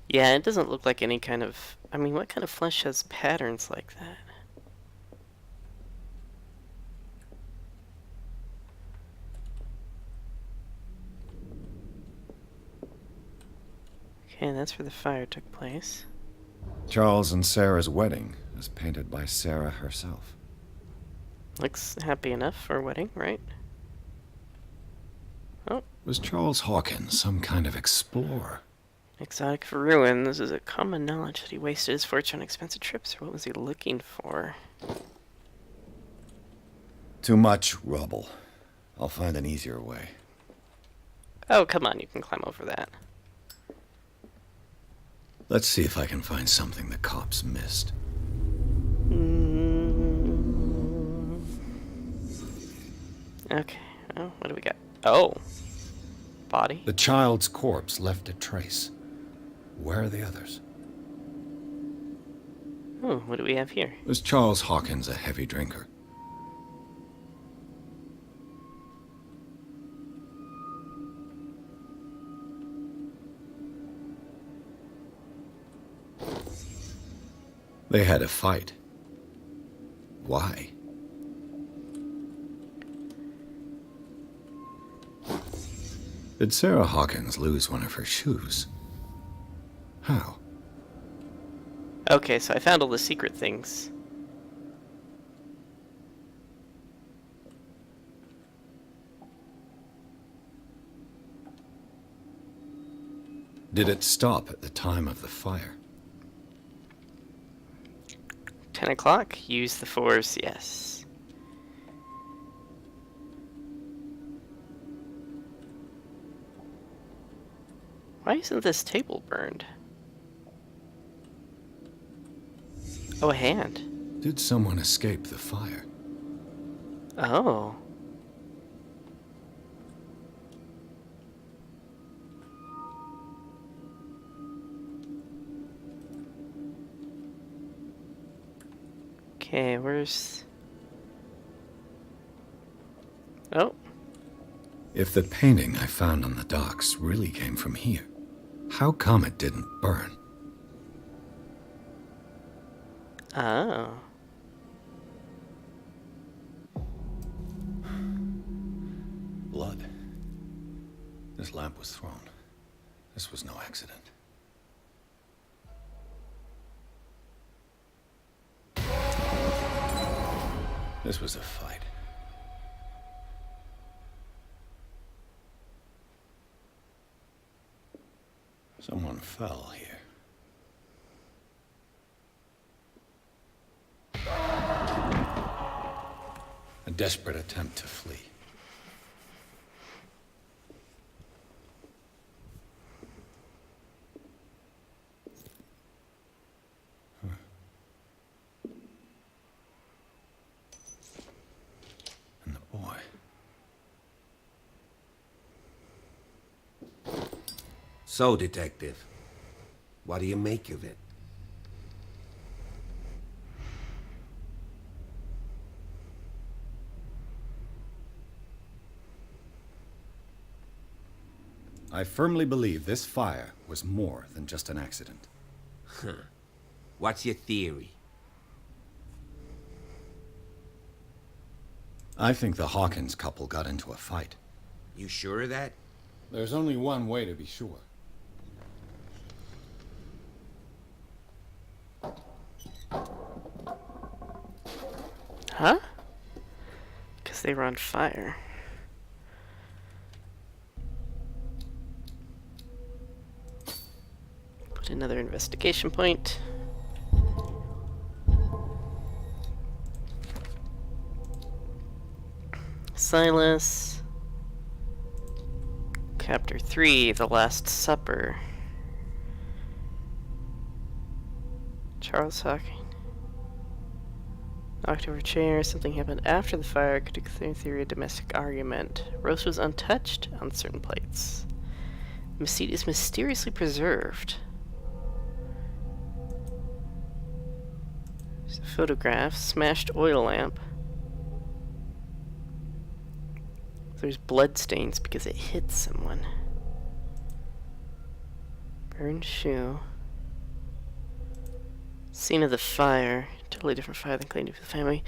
Yeah, it doesn't look like any kind of... I mean, what kind of flesh has patterns like that? Okay, that's where the fire took place. Charles and Sarah's wedding was painted by Sarah herself. Looks happy enough for a wedding, right? Oh. Was Charles Hawkins some kind of explorer? Exotic for ruin. This is a common knowledge that he wasted his fortune on expensive trips, or what was he looking for? Too much rubble. I'll find an easier way. Oh, come on, you can climb over that. Let's see if I can find something the cops missed. Okay, oh, what do we got? Oh, body. The child's corpse left a trace. Where are the others? Oh, what do we have here? Was Charles Hawkins a heavy drinker? They had a fight. Why? Did Sarah Hawkins lose one of her shoes? How? Okay, so I found all the secret things. Did it stop at the time of the fire? 10 o'clock, use the force, yes. Why isn't this table burned? Oh, a hand. Did someone escape the fire? Oh. Okay, where's... Oh. If the painting I found on the docks really came from here, how come it didn't burn? Oh. Blood. This lamp was thrown. This was no accident. This was a fight. Someone fell here. A desperate attempt to flee. And the boy. So, Detective, what do you make of it? I firmly believe this fire was more than just an accident. Huh. What's your theory? I think the Hawkins couple got into a fight. You sure of that? There's only one way to be sure. Huh? Because they were on fire. Put another investigation point. Silas. Chapter 3, The Last Supper. Charles Hawkins. Knocked over a chair. Something happened after the fire. Could declare theory of domestic argument. Roast was untouched on certain plates. The seat is mysteriously preserved. There's a photograph. Smashed oil lamp. There's blood stains because it hit someone. Burned shoe. Scene of the fire. Totally different fire than claimed to be the family.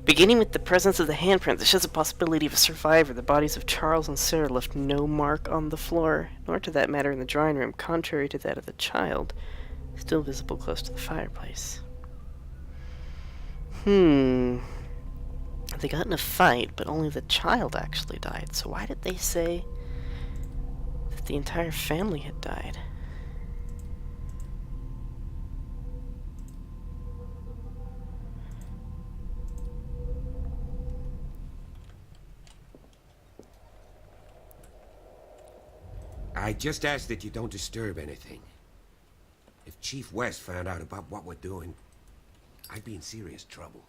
Beginning with the presence of the handprint, this shows a possibility of a survivor. The bodies of Charles and Sarah left no mark on the floor, nor to that matter in the drawing room, contrary to that of the child, still visible close to the fireplace. They got in a fight, but only the child actually died. So why did they say that the entire family had died? I just ask that you don't disturb anything. If Chief West found out about what we're doing, I'd be in serious trouble.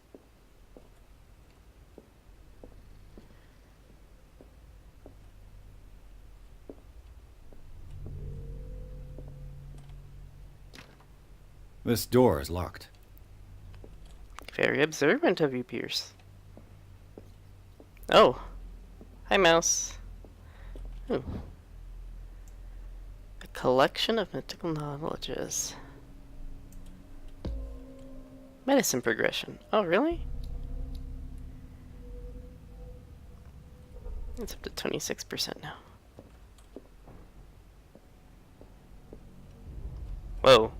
This door is locked. Very observant of you, Pierce. Oh. Hi, mouse. Ooh. A collection of mythical knowledges. Medicine progression. Oh, really? It's up to 26% now. Whoa.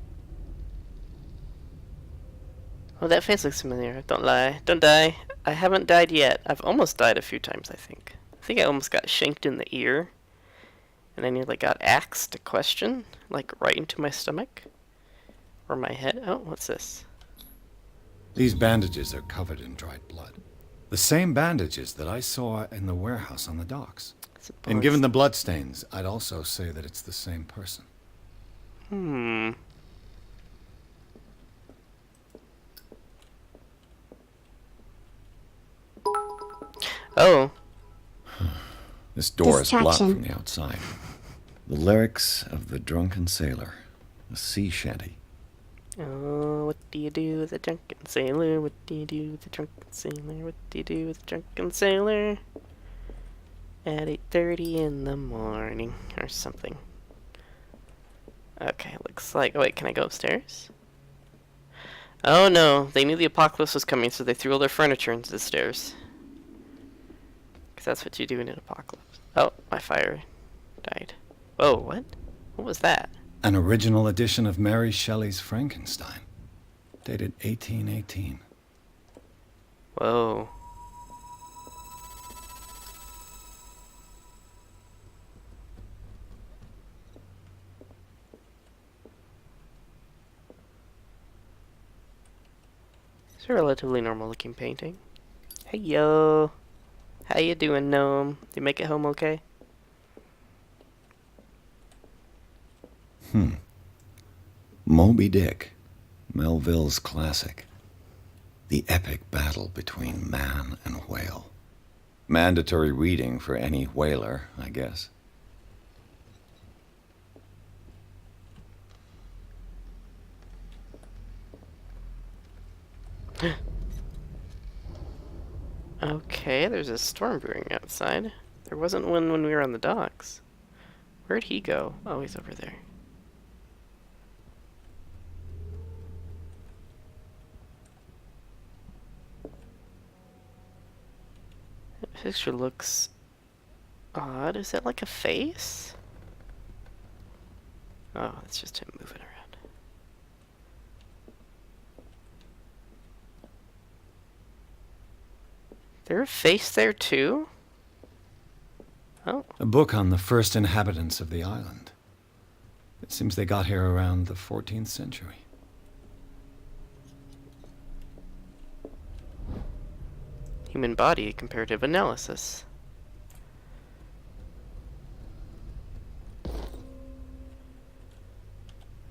Oh, that face looks familiar. Don't lie. Don't die. I haven't died yet. I've almost died a few times, I think. I think I almost got shanked in the ear. And I nearly got axed a question. Like, right into my stomach. Or my head. Oh, what's this? These bandages are covered in dried blood. The same bandages that I saw in the warehouse on the docks. And given the bloodstains, I'd also say that it's the same person. Oh. This door is blocked from the outside. The lyrics of the drunken sailor. A sea shanty. Oh, what do you do with a drunken sailor? What do you do with a drunken sailor? What do you do with a drunken sailor? At 8:30 in the morning, or something. Okay, looks like... Oh, wait, can I go upstairs? Oh, no. They knew the apocalypse was coming, so they threw all their furniture into the stairs. Because that's what you do in an apocalypse. Oh, my fire died. Whoa, what? What was that? An original edition of Mary Shelley's Frankenstein. Dated 1818. Whoa. It's a relatively normal looking painting. Hey yo. How you doing, gnome? Did you make it home okay? Moby Dick. Melville's classic. The epic battle between man and whale. Mandatory reading for any whaler, I guess. Okay, there's a storm brewing outside. There wasn't one when we were on the docks. Where'd he go? Oh, he's over there. That picture looks odd. Is that like a face? Oh, it's just him moving around. There a face there too? Oh. A book on the first inhabitants of the island. It seems they got here around the 14th century. Human body comparative analysis.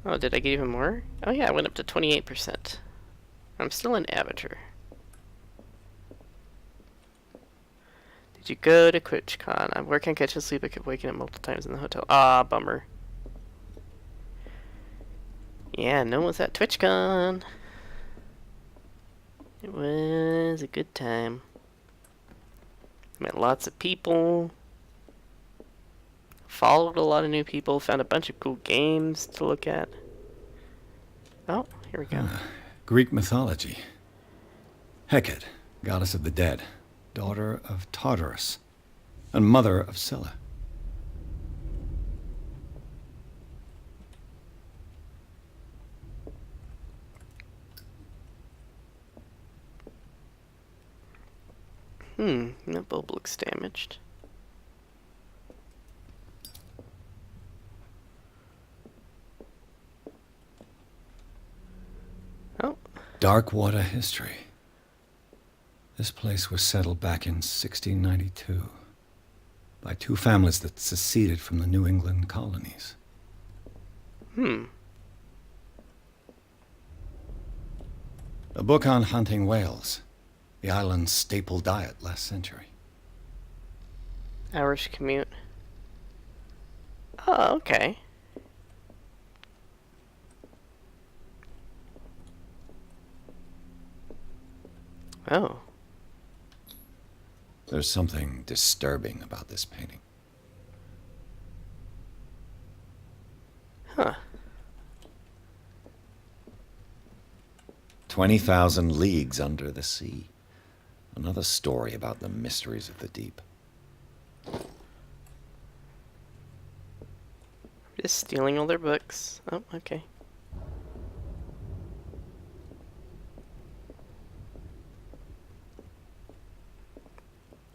Oh, did I get even more? Oh yeah, I went up to 28%. I'm still an amateur. Did you go to QuitchCon? I'm working on catching sleep. I kept waking up multiple times in the hotel. Ah, bummer. Yeah, no one was at TwitchCon. It was a good time. Met lots of people. Followed a lot of new people. Found a bunch of cool games to look at. Oh, here we go. Greek mythology. Hecate, goddess of the dead, daughter of Tartarus, and mother of Scylla. That bulb looks damaged. Oh. Darkwater history. This place was settled back in 1692 by two families that seceded from the New England colonies. A book on hunting whales, the island's staple diet last century. Irish commute. Oh, okay. Oh. There's something disturbing about this painting. Huh. 20,000 leagues under the sea. Another story about the mysteries of the deep. Just stealing all their books. Oh, okay.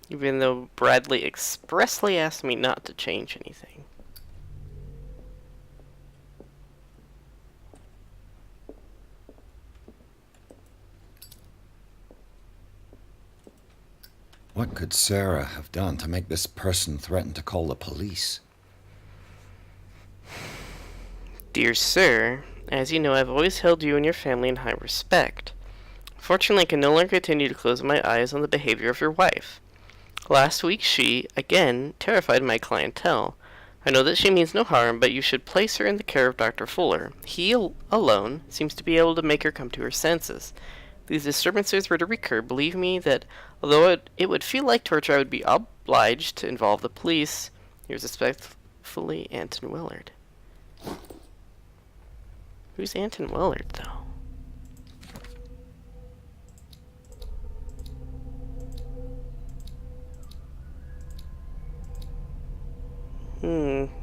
Even though Bradley expressly asked me not to change anything. What could Sarah have done to make this person threaten to call the police? Dear sir, as you know, I've always held you and your family in high respect. Fortunately, I can no longer continue to close my eyes on the behavior of your wife. Last week she, again, terrified my clientele. I know that she means no harm, but you should place her in the care of Dr. Fuller. He alone seems to be able to make her come to her senses. If these disturbances were to recur, believe me that, although it would feel like torture, I would be obliged to involve the police. Yours respectfully, Anton Willard. Who's Anton Willard, though?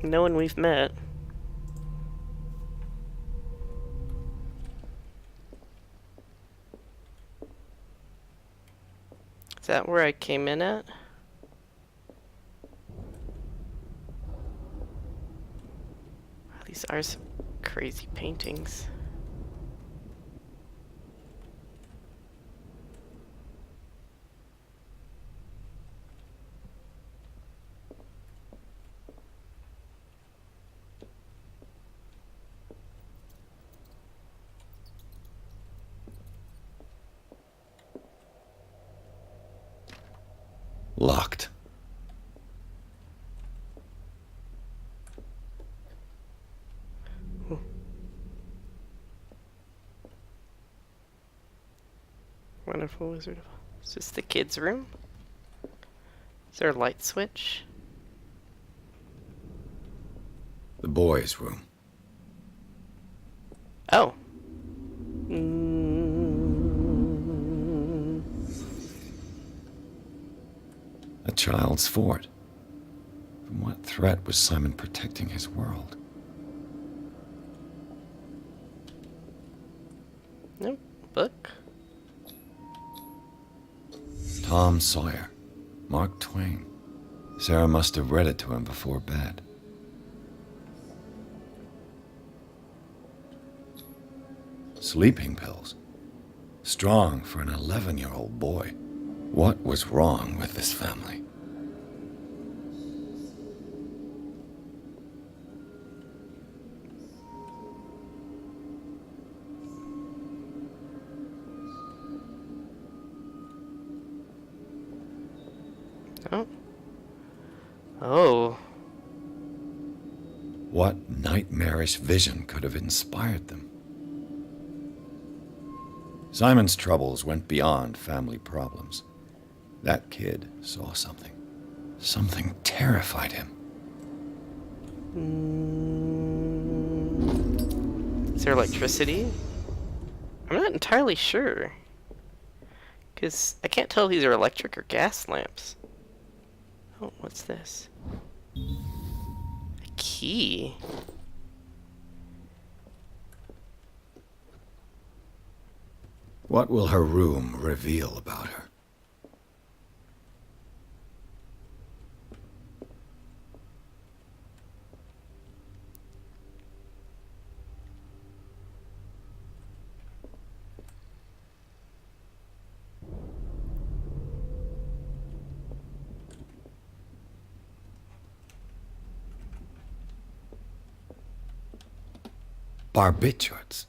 No one we've met. Is that where I came in at? Wow, these are some crazy paintings. Locked. Wonderful Wizard. Is this the kids' room? Is there a light switch? The boys' room. Oh. A child's fort. From what threat was Simon protecting his world? Nope. Book. Tom Sawyer. Mark Twain. Sarah must have read it to him before bed. Sleeping pills. Strong for an 11-year-old boy. What was wrong with this family? Oh. Oh. What nightmarish vision could have inspired them? Simon's troubles went beyond family problems. That kid saw something. Something terrified him. Is there electricity? I'm not entirely sure. Because I can't tell if these are electric or gas lamps. Oh, what's this? A key? What will her room reveal about her? Barbiturates.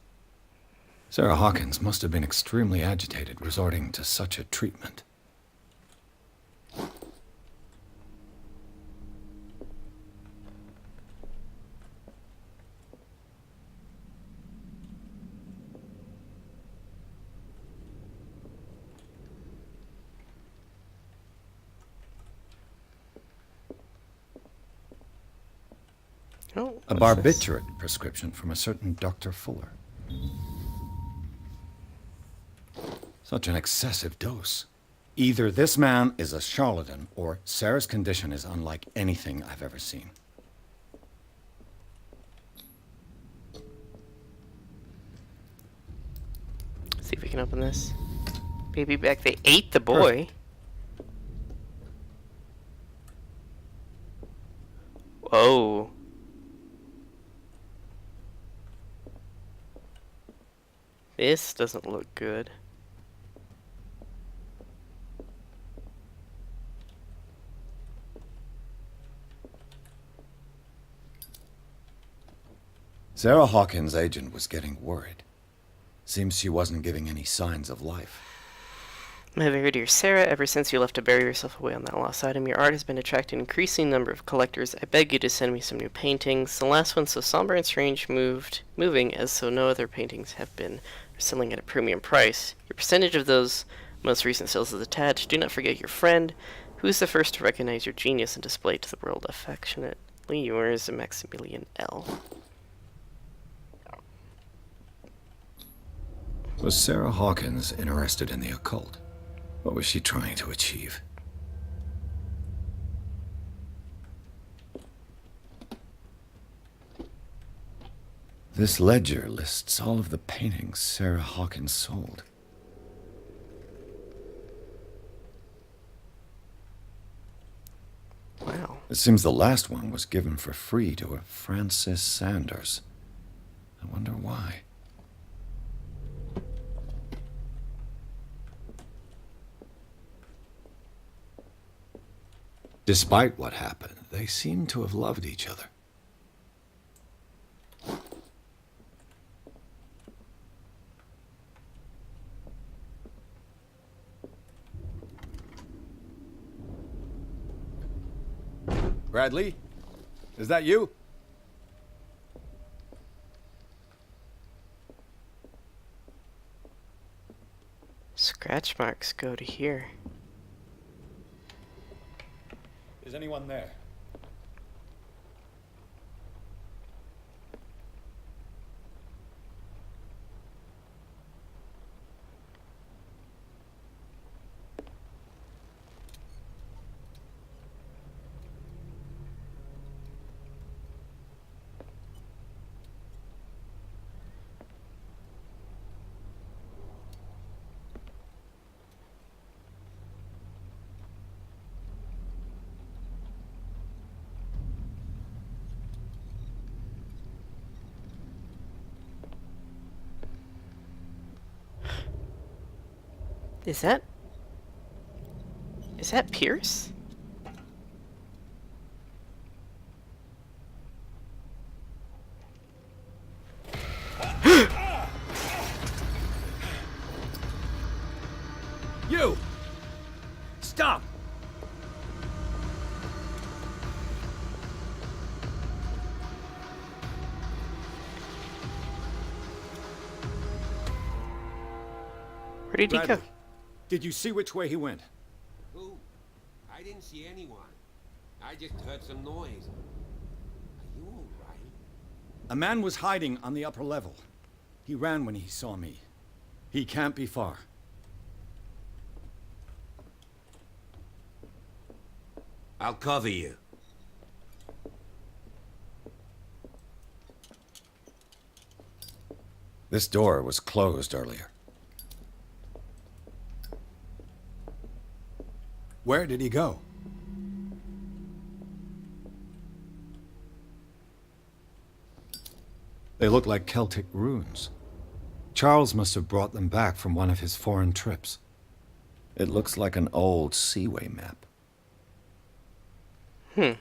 Sarah Hawkins must have been extremely agitated resorting to such a treatment. Oh, A barbiturate prescription from a certain Dr. Fuller. Such an excessive dose. Either this man is a charlatan, or Sarah's condition is unlike anything I've ever seen. See if we can open this. Baby back, they ate the boy. Whoa. This doesn't look good. Sarah Hawkins' agent was getting worried. Seems she wasn't giving any signs of life. My very dear Sarah, ever since you left to bury yourself away on that lost item, your art has been attracting an increasing number of collectors. I beg you to send me some new paintings. The last one, so somber and strange, moving as so no other paintings have been, are selling at a premium price. Your percentage of those most recent sales is attached. Do not forget your friend, who is the first to recognize your genius and display it to the world. Affectionately yours, Maximilian L. Was Sarah Hawkins interested in the occult? What was she trying to achieve? This ledger lists all of the paintings Sarah Hawkins sold. Wow. It seems the last one was given for free to a Francis Sanders. I wonder why. Despite what happened, they seem to have loved each other. Bradley? Is that you? Scratch marks go to here. Is anyone there? Is that Pierce? You! Stop! Where did he go? Did you see which way he went? Who? I didn't see anyone. I just heard some noise. Are you all right? A man was hiding on the upper level. He ran when he saw me. He can't be far. I'll cover you. This door was closed earlier. Where did he go? They look like Celtic runes. Charles must have brought them back from one of his foreign trips. It looks like an old seaway map. Do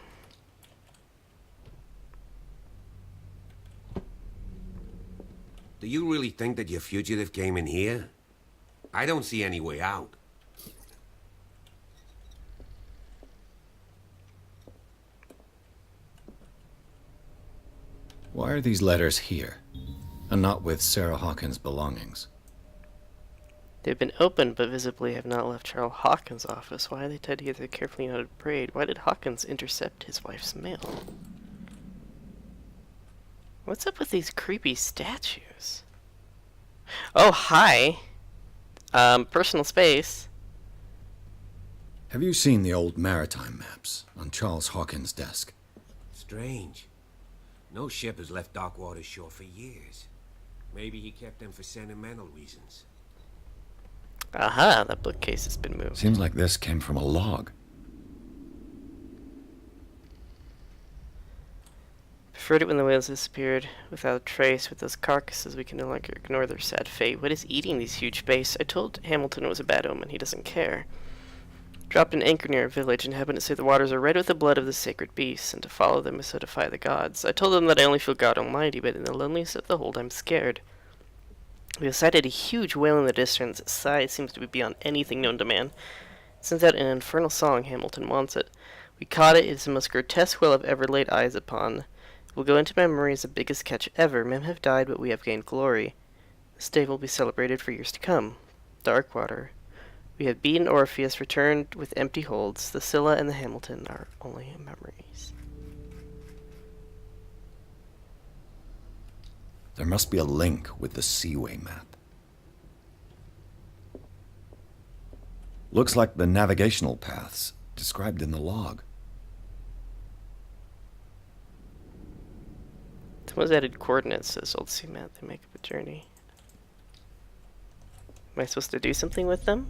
you really think that your fugitive came in here? I don't see any way out. Why are these letters here, and not with Sarah Hawkins' belongings? They've been opened, but visibly have not left Charles Hawkins' office. Why are they tied together carefully noted braid? Why did Hawkins intercept his wife's mail? What's up with these creepy statues? Oh, hi. Personal space. Have you seen the old maritime maps on Charles Hawkins' desk? Strange. No ship has left Darkwater shore for years. Maybe he kept them for sentimental reasons. Aha, that bookcase has been moved. Seems like this came from a log. Preferred it when the whales disappeared without a trace. With those carcasses, we can no longer ignore their sad fate. What is eating these huge base? I told Hamilton it was a bad omen. He doesn't care. Dropped an anchor near a village and happened to say the waters are red with the blood of the sacred beasts, and to follow them is to defy the gods. I told them that I only feel God Almighty, but in the loneliness of the hold, I'm scared. We have sighted a huge whale in the distance. Its size seems to be beyond anything known to man. It sends out an infernal song. Hamilton wants it. We caught it. It is the most grotesque whale I've ever laid eyes upon. It will go into memory as the biggest catch ever. Men have died, but we have gained glory. This day will be celebrated for years to come. Darkwater. We have beaten Orpheus, returned with empty holds. The Scylla and the Hamilton are only memories. There must be a link with the seaway map. Looks like the navigational paths described in the log. Someone's added coordinates to this old sea map. They make up a journey. Am I supposed to do something with them?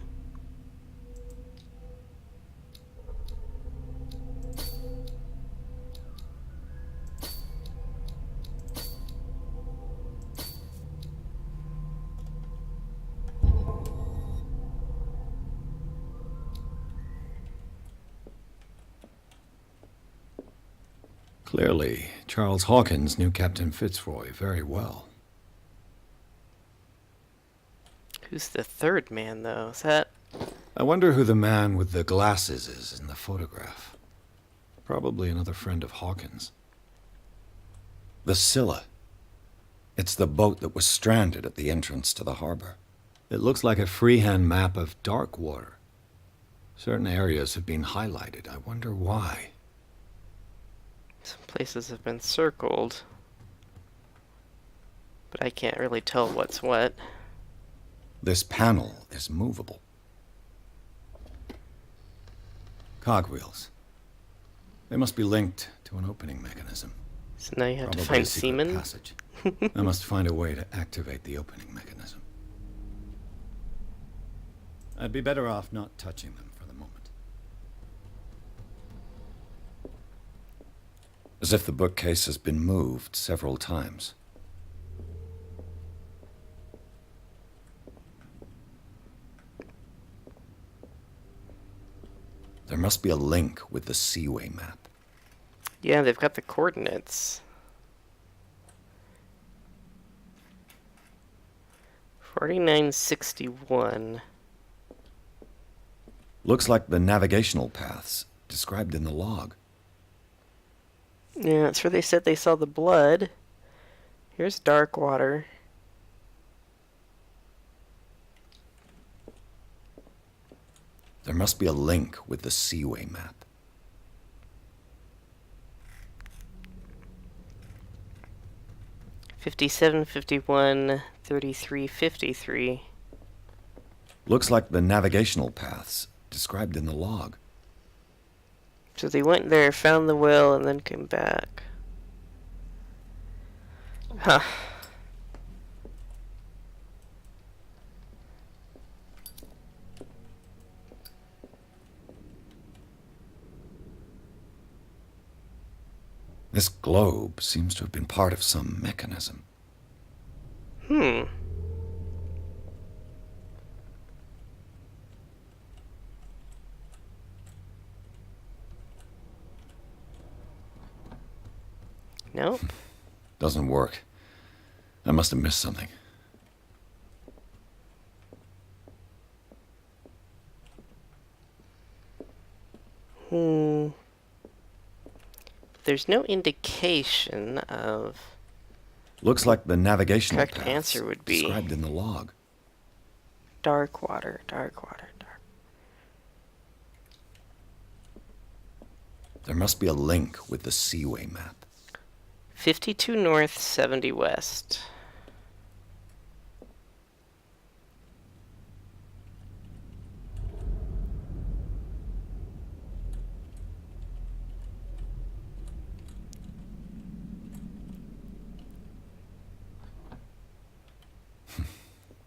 Clearly, Charles Hawkins knew Captain Fitzroy very well. Who's the third man, though? Is that... I wonder who the man with the glasses is in the photograph. Probably another friend of Hawkins. The Scylla. It's the boat that was stranded at the entrance to the harbor. It looks like a freehand map of Darkwater. Certain areas have been highlighted. I wonder why. Some places have been circled, but I can't really tell what's what. This panel is movable. Cogwheels. They must be linked to an opening mechanism. So now you have Probably to find a secret semen? passage. I must find a way to activate the opening mechanism. I'd be better off not touching them for the moment. As if the bookcase has been moved several times. There must be a link with the seaway map. Yeah, they've got the coordinates. 4961. Looks like the navigational paths described in the log. Yeah, that's where they said they saw the blood. Here's Darkwater. There must be a link with the Seaway map. "57, 51, 33, 53. Looks like the navigational paths described in the log. So they went there, found the well, and then came back. Huh. This globe seems to have been part of some mechanism. Nope. Doesn't work. I must have missed something. There's no indication of... Looks like the navigational correct paths answer would be described in the log. dark water, dark water, dark. There must be a link with the Seaway map. 52 north, 70 west.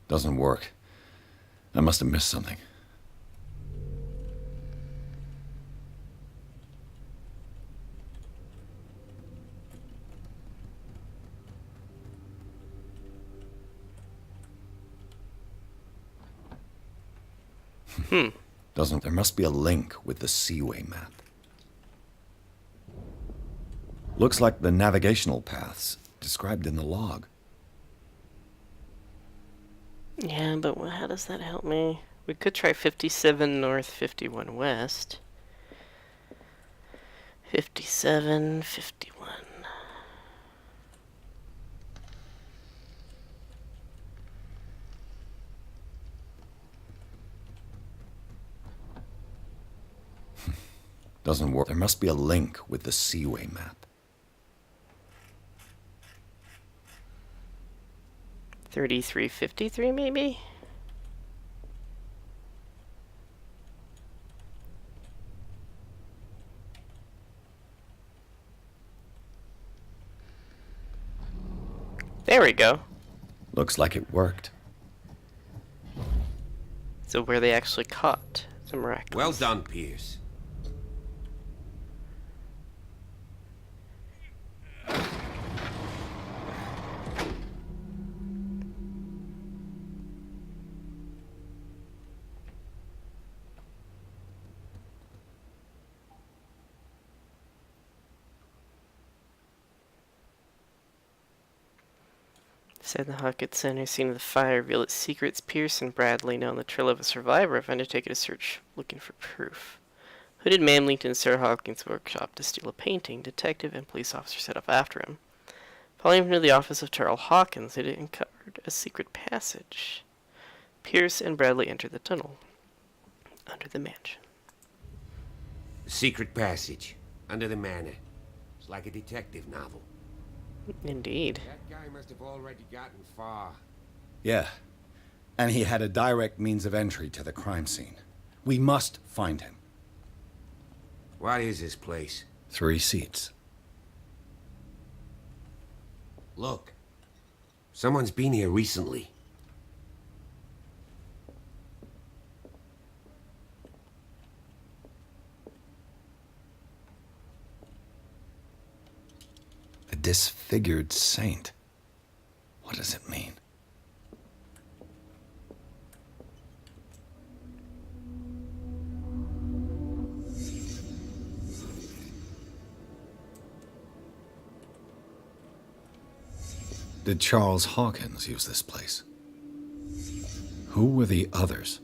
Doesn't work. I must have missed something. Doesn't. There must be a link with the Seaway map. Looks like the navigational paths described in the log. Yeah, but how does that help me? We could try 57 north, 51 west. 57, 51. Doesn't work. There must be a link with the Seaway map. 33, 53 maybe? There we go. Looks like it worked. So where they actually caught the miraculous. Well done, Pierce. Said the Hawkins Center scene of the fire revealed its secrets. Pierce and Bradley, now on the trail of a survivor, have undertaken a search looking for proof. Hooded man linked in Sarah Hawkins' workshop to steal a painting. Detective and police officer set off after him. Following him to the office of Charles Hawkins, they uncovered a secret passage. Pierce and Bradley entered the tunnel under the mansion. Secret passage under the manor. It's like a detective novel. Indeed. That guy must have already gotten far. Yeah. And he had a direct means of entry to the crime scene. We must find him. What is this place? 3 seats. Look. Someone's been here recently. A disfigured saint. What does it mean? Did Charles Hawkins use this place? Who were the others?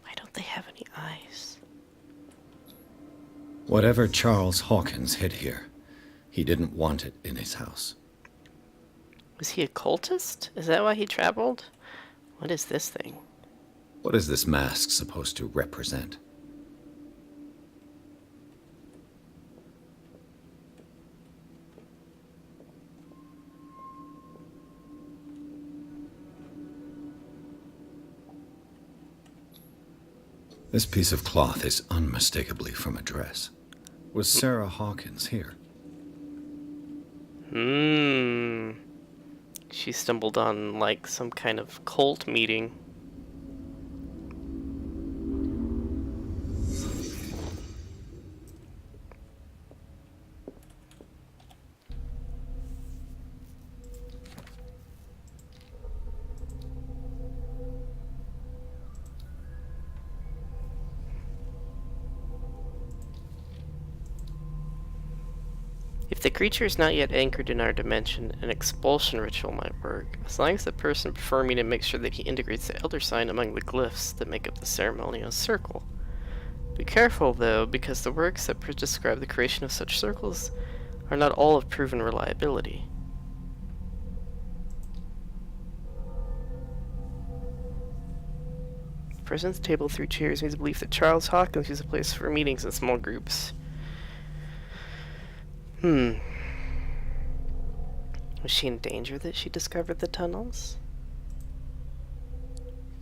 Why don't they have any eyes? Whatever Charles Hawkins hid here, he didn't want it in his house. Was he a cultist? Is that why he traveled? What is this thing? What is this mask supposed to represent? This piece of cloth is unmistakably from a dress. Was Sarah Hawkins here? She stumbled on, like, some kind of cult meeting. If the creature is not yet anchored in our dimension, an expulsion ritual might work, as long as the person performing it makes sure that he integrates the elder sign among the glyphs that make up the ceremonial circle. Be careful, though, because the works that describe the creation of such circles are not all of proven reliability. The presence table through chairs means belief that Charles Hawkins used a place for meetings in small groups. Was she in danger that she discovered the tunnels?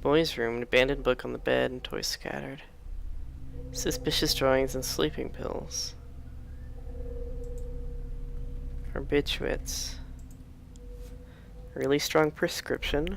Boy's room, an abandoned book on the bed, and toys scattered. Suspicious drawings and sleeping pills. Barbiturates. Really strong prescription.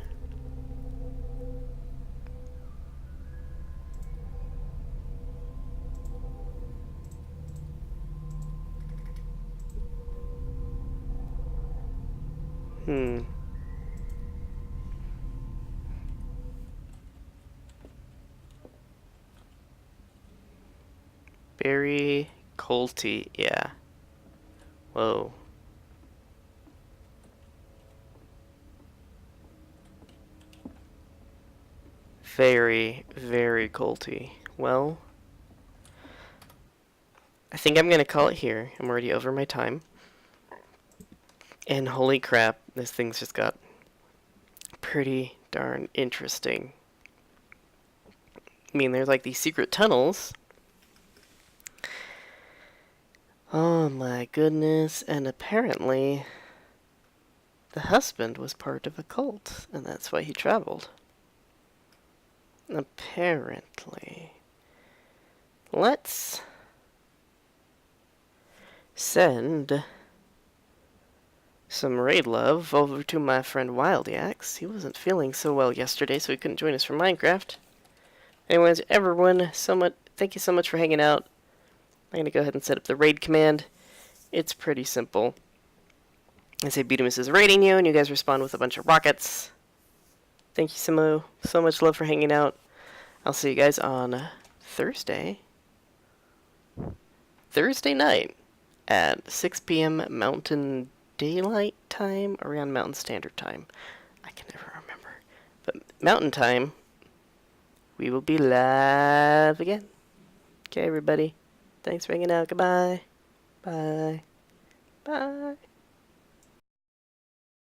Very culty, yeah. Whoa. Very, very culty. Well, I think I'm gonna call it here. I'm already over my time. And holy crap, this thing's just got pretty darn interesting. I mean, there's like these secret tunnels. Oh my goodness, and apparently the husband was part of a cult, and that's why he traveled. Apparently. Let's send some raid love over to my friend Wildax. He wasn't feeling so well yesterday, so he couldn't join us for Minecraft. Anyways, everyone, thank you so much for hanging out. I'm going to go ahead and set up the raid command. It's pretty simple. I say Beatimus is raiding you, and you guys respond with a bunch of rockets. Thank you so much love for hanging out. I'll see you guys on Thursday night at 6 p.m. Mountain Daylight Time, around Mountain Standard Time. I can never remember. But Mountain Time, we will be live again. Okay, everybody. Thanks for hanging out. Goodbye. Bye. Bye.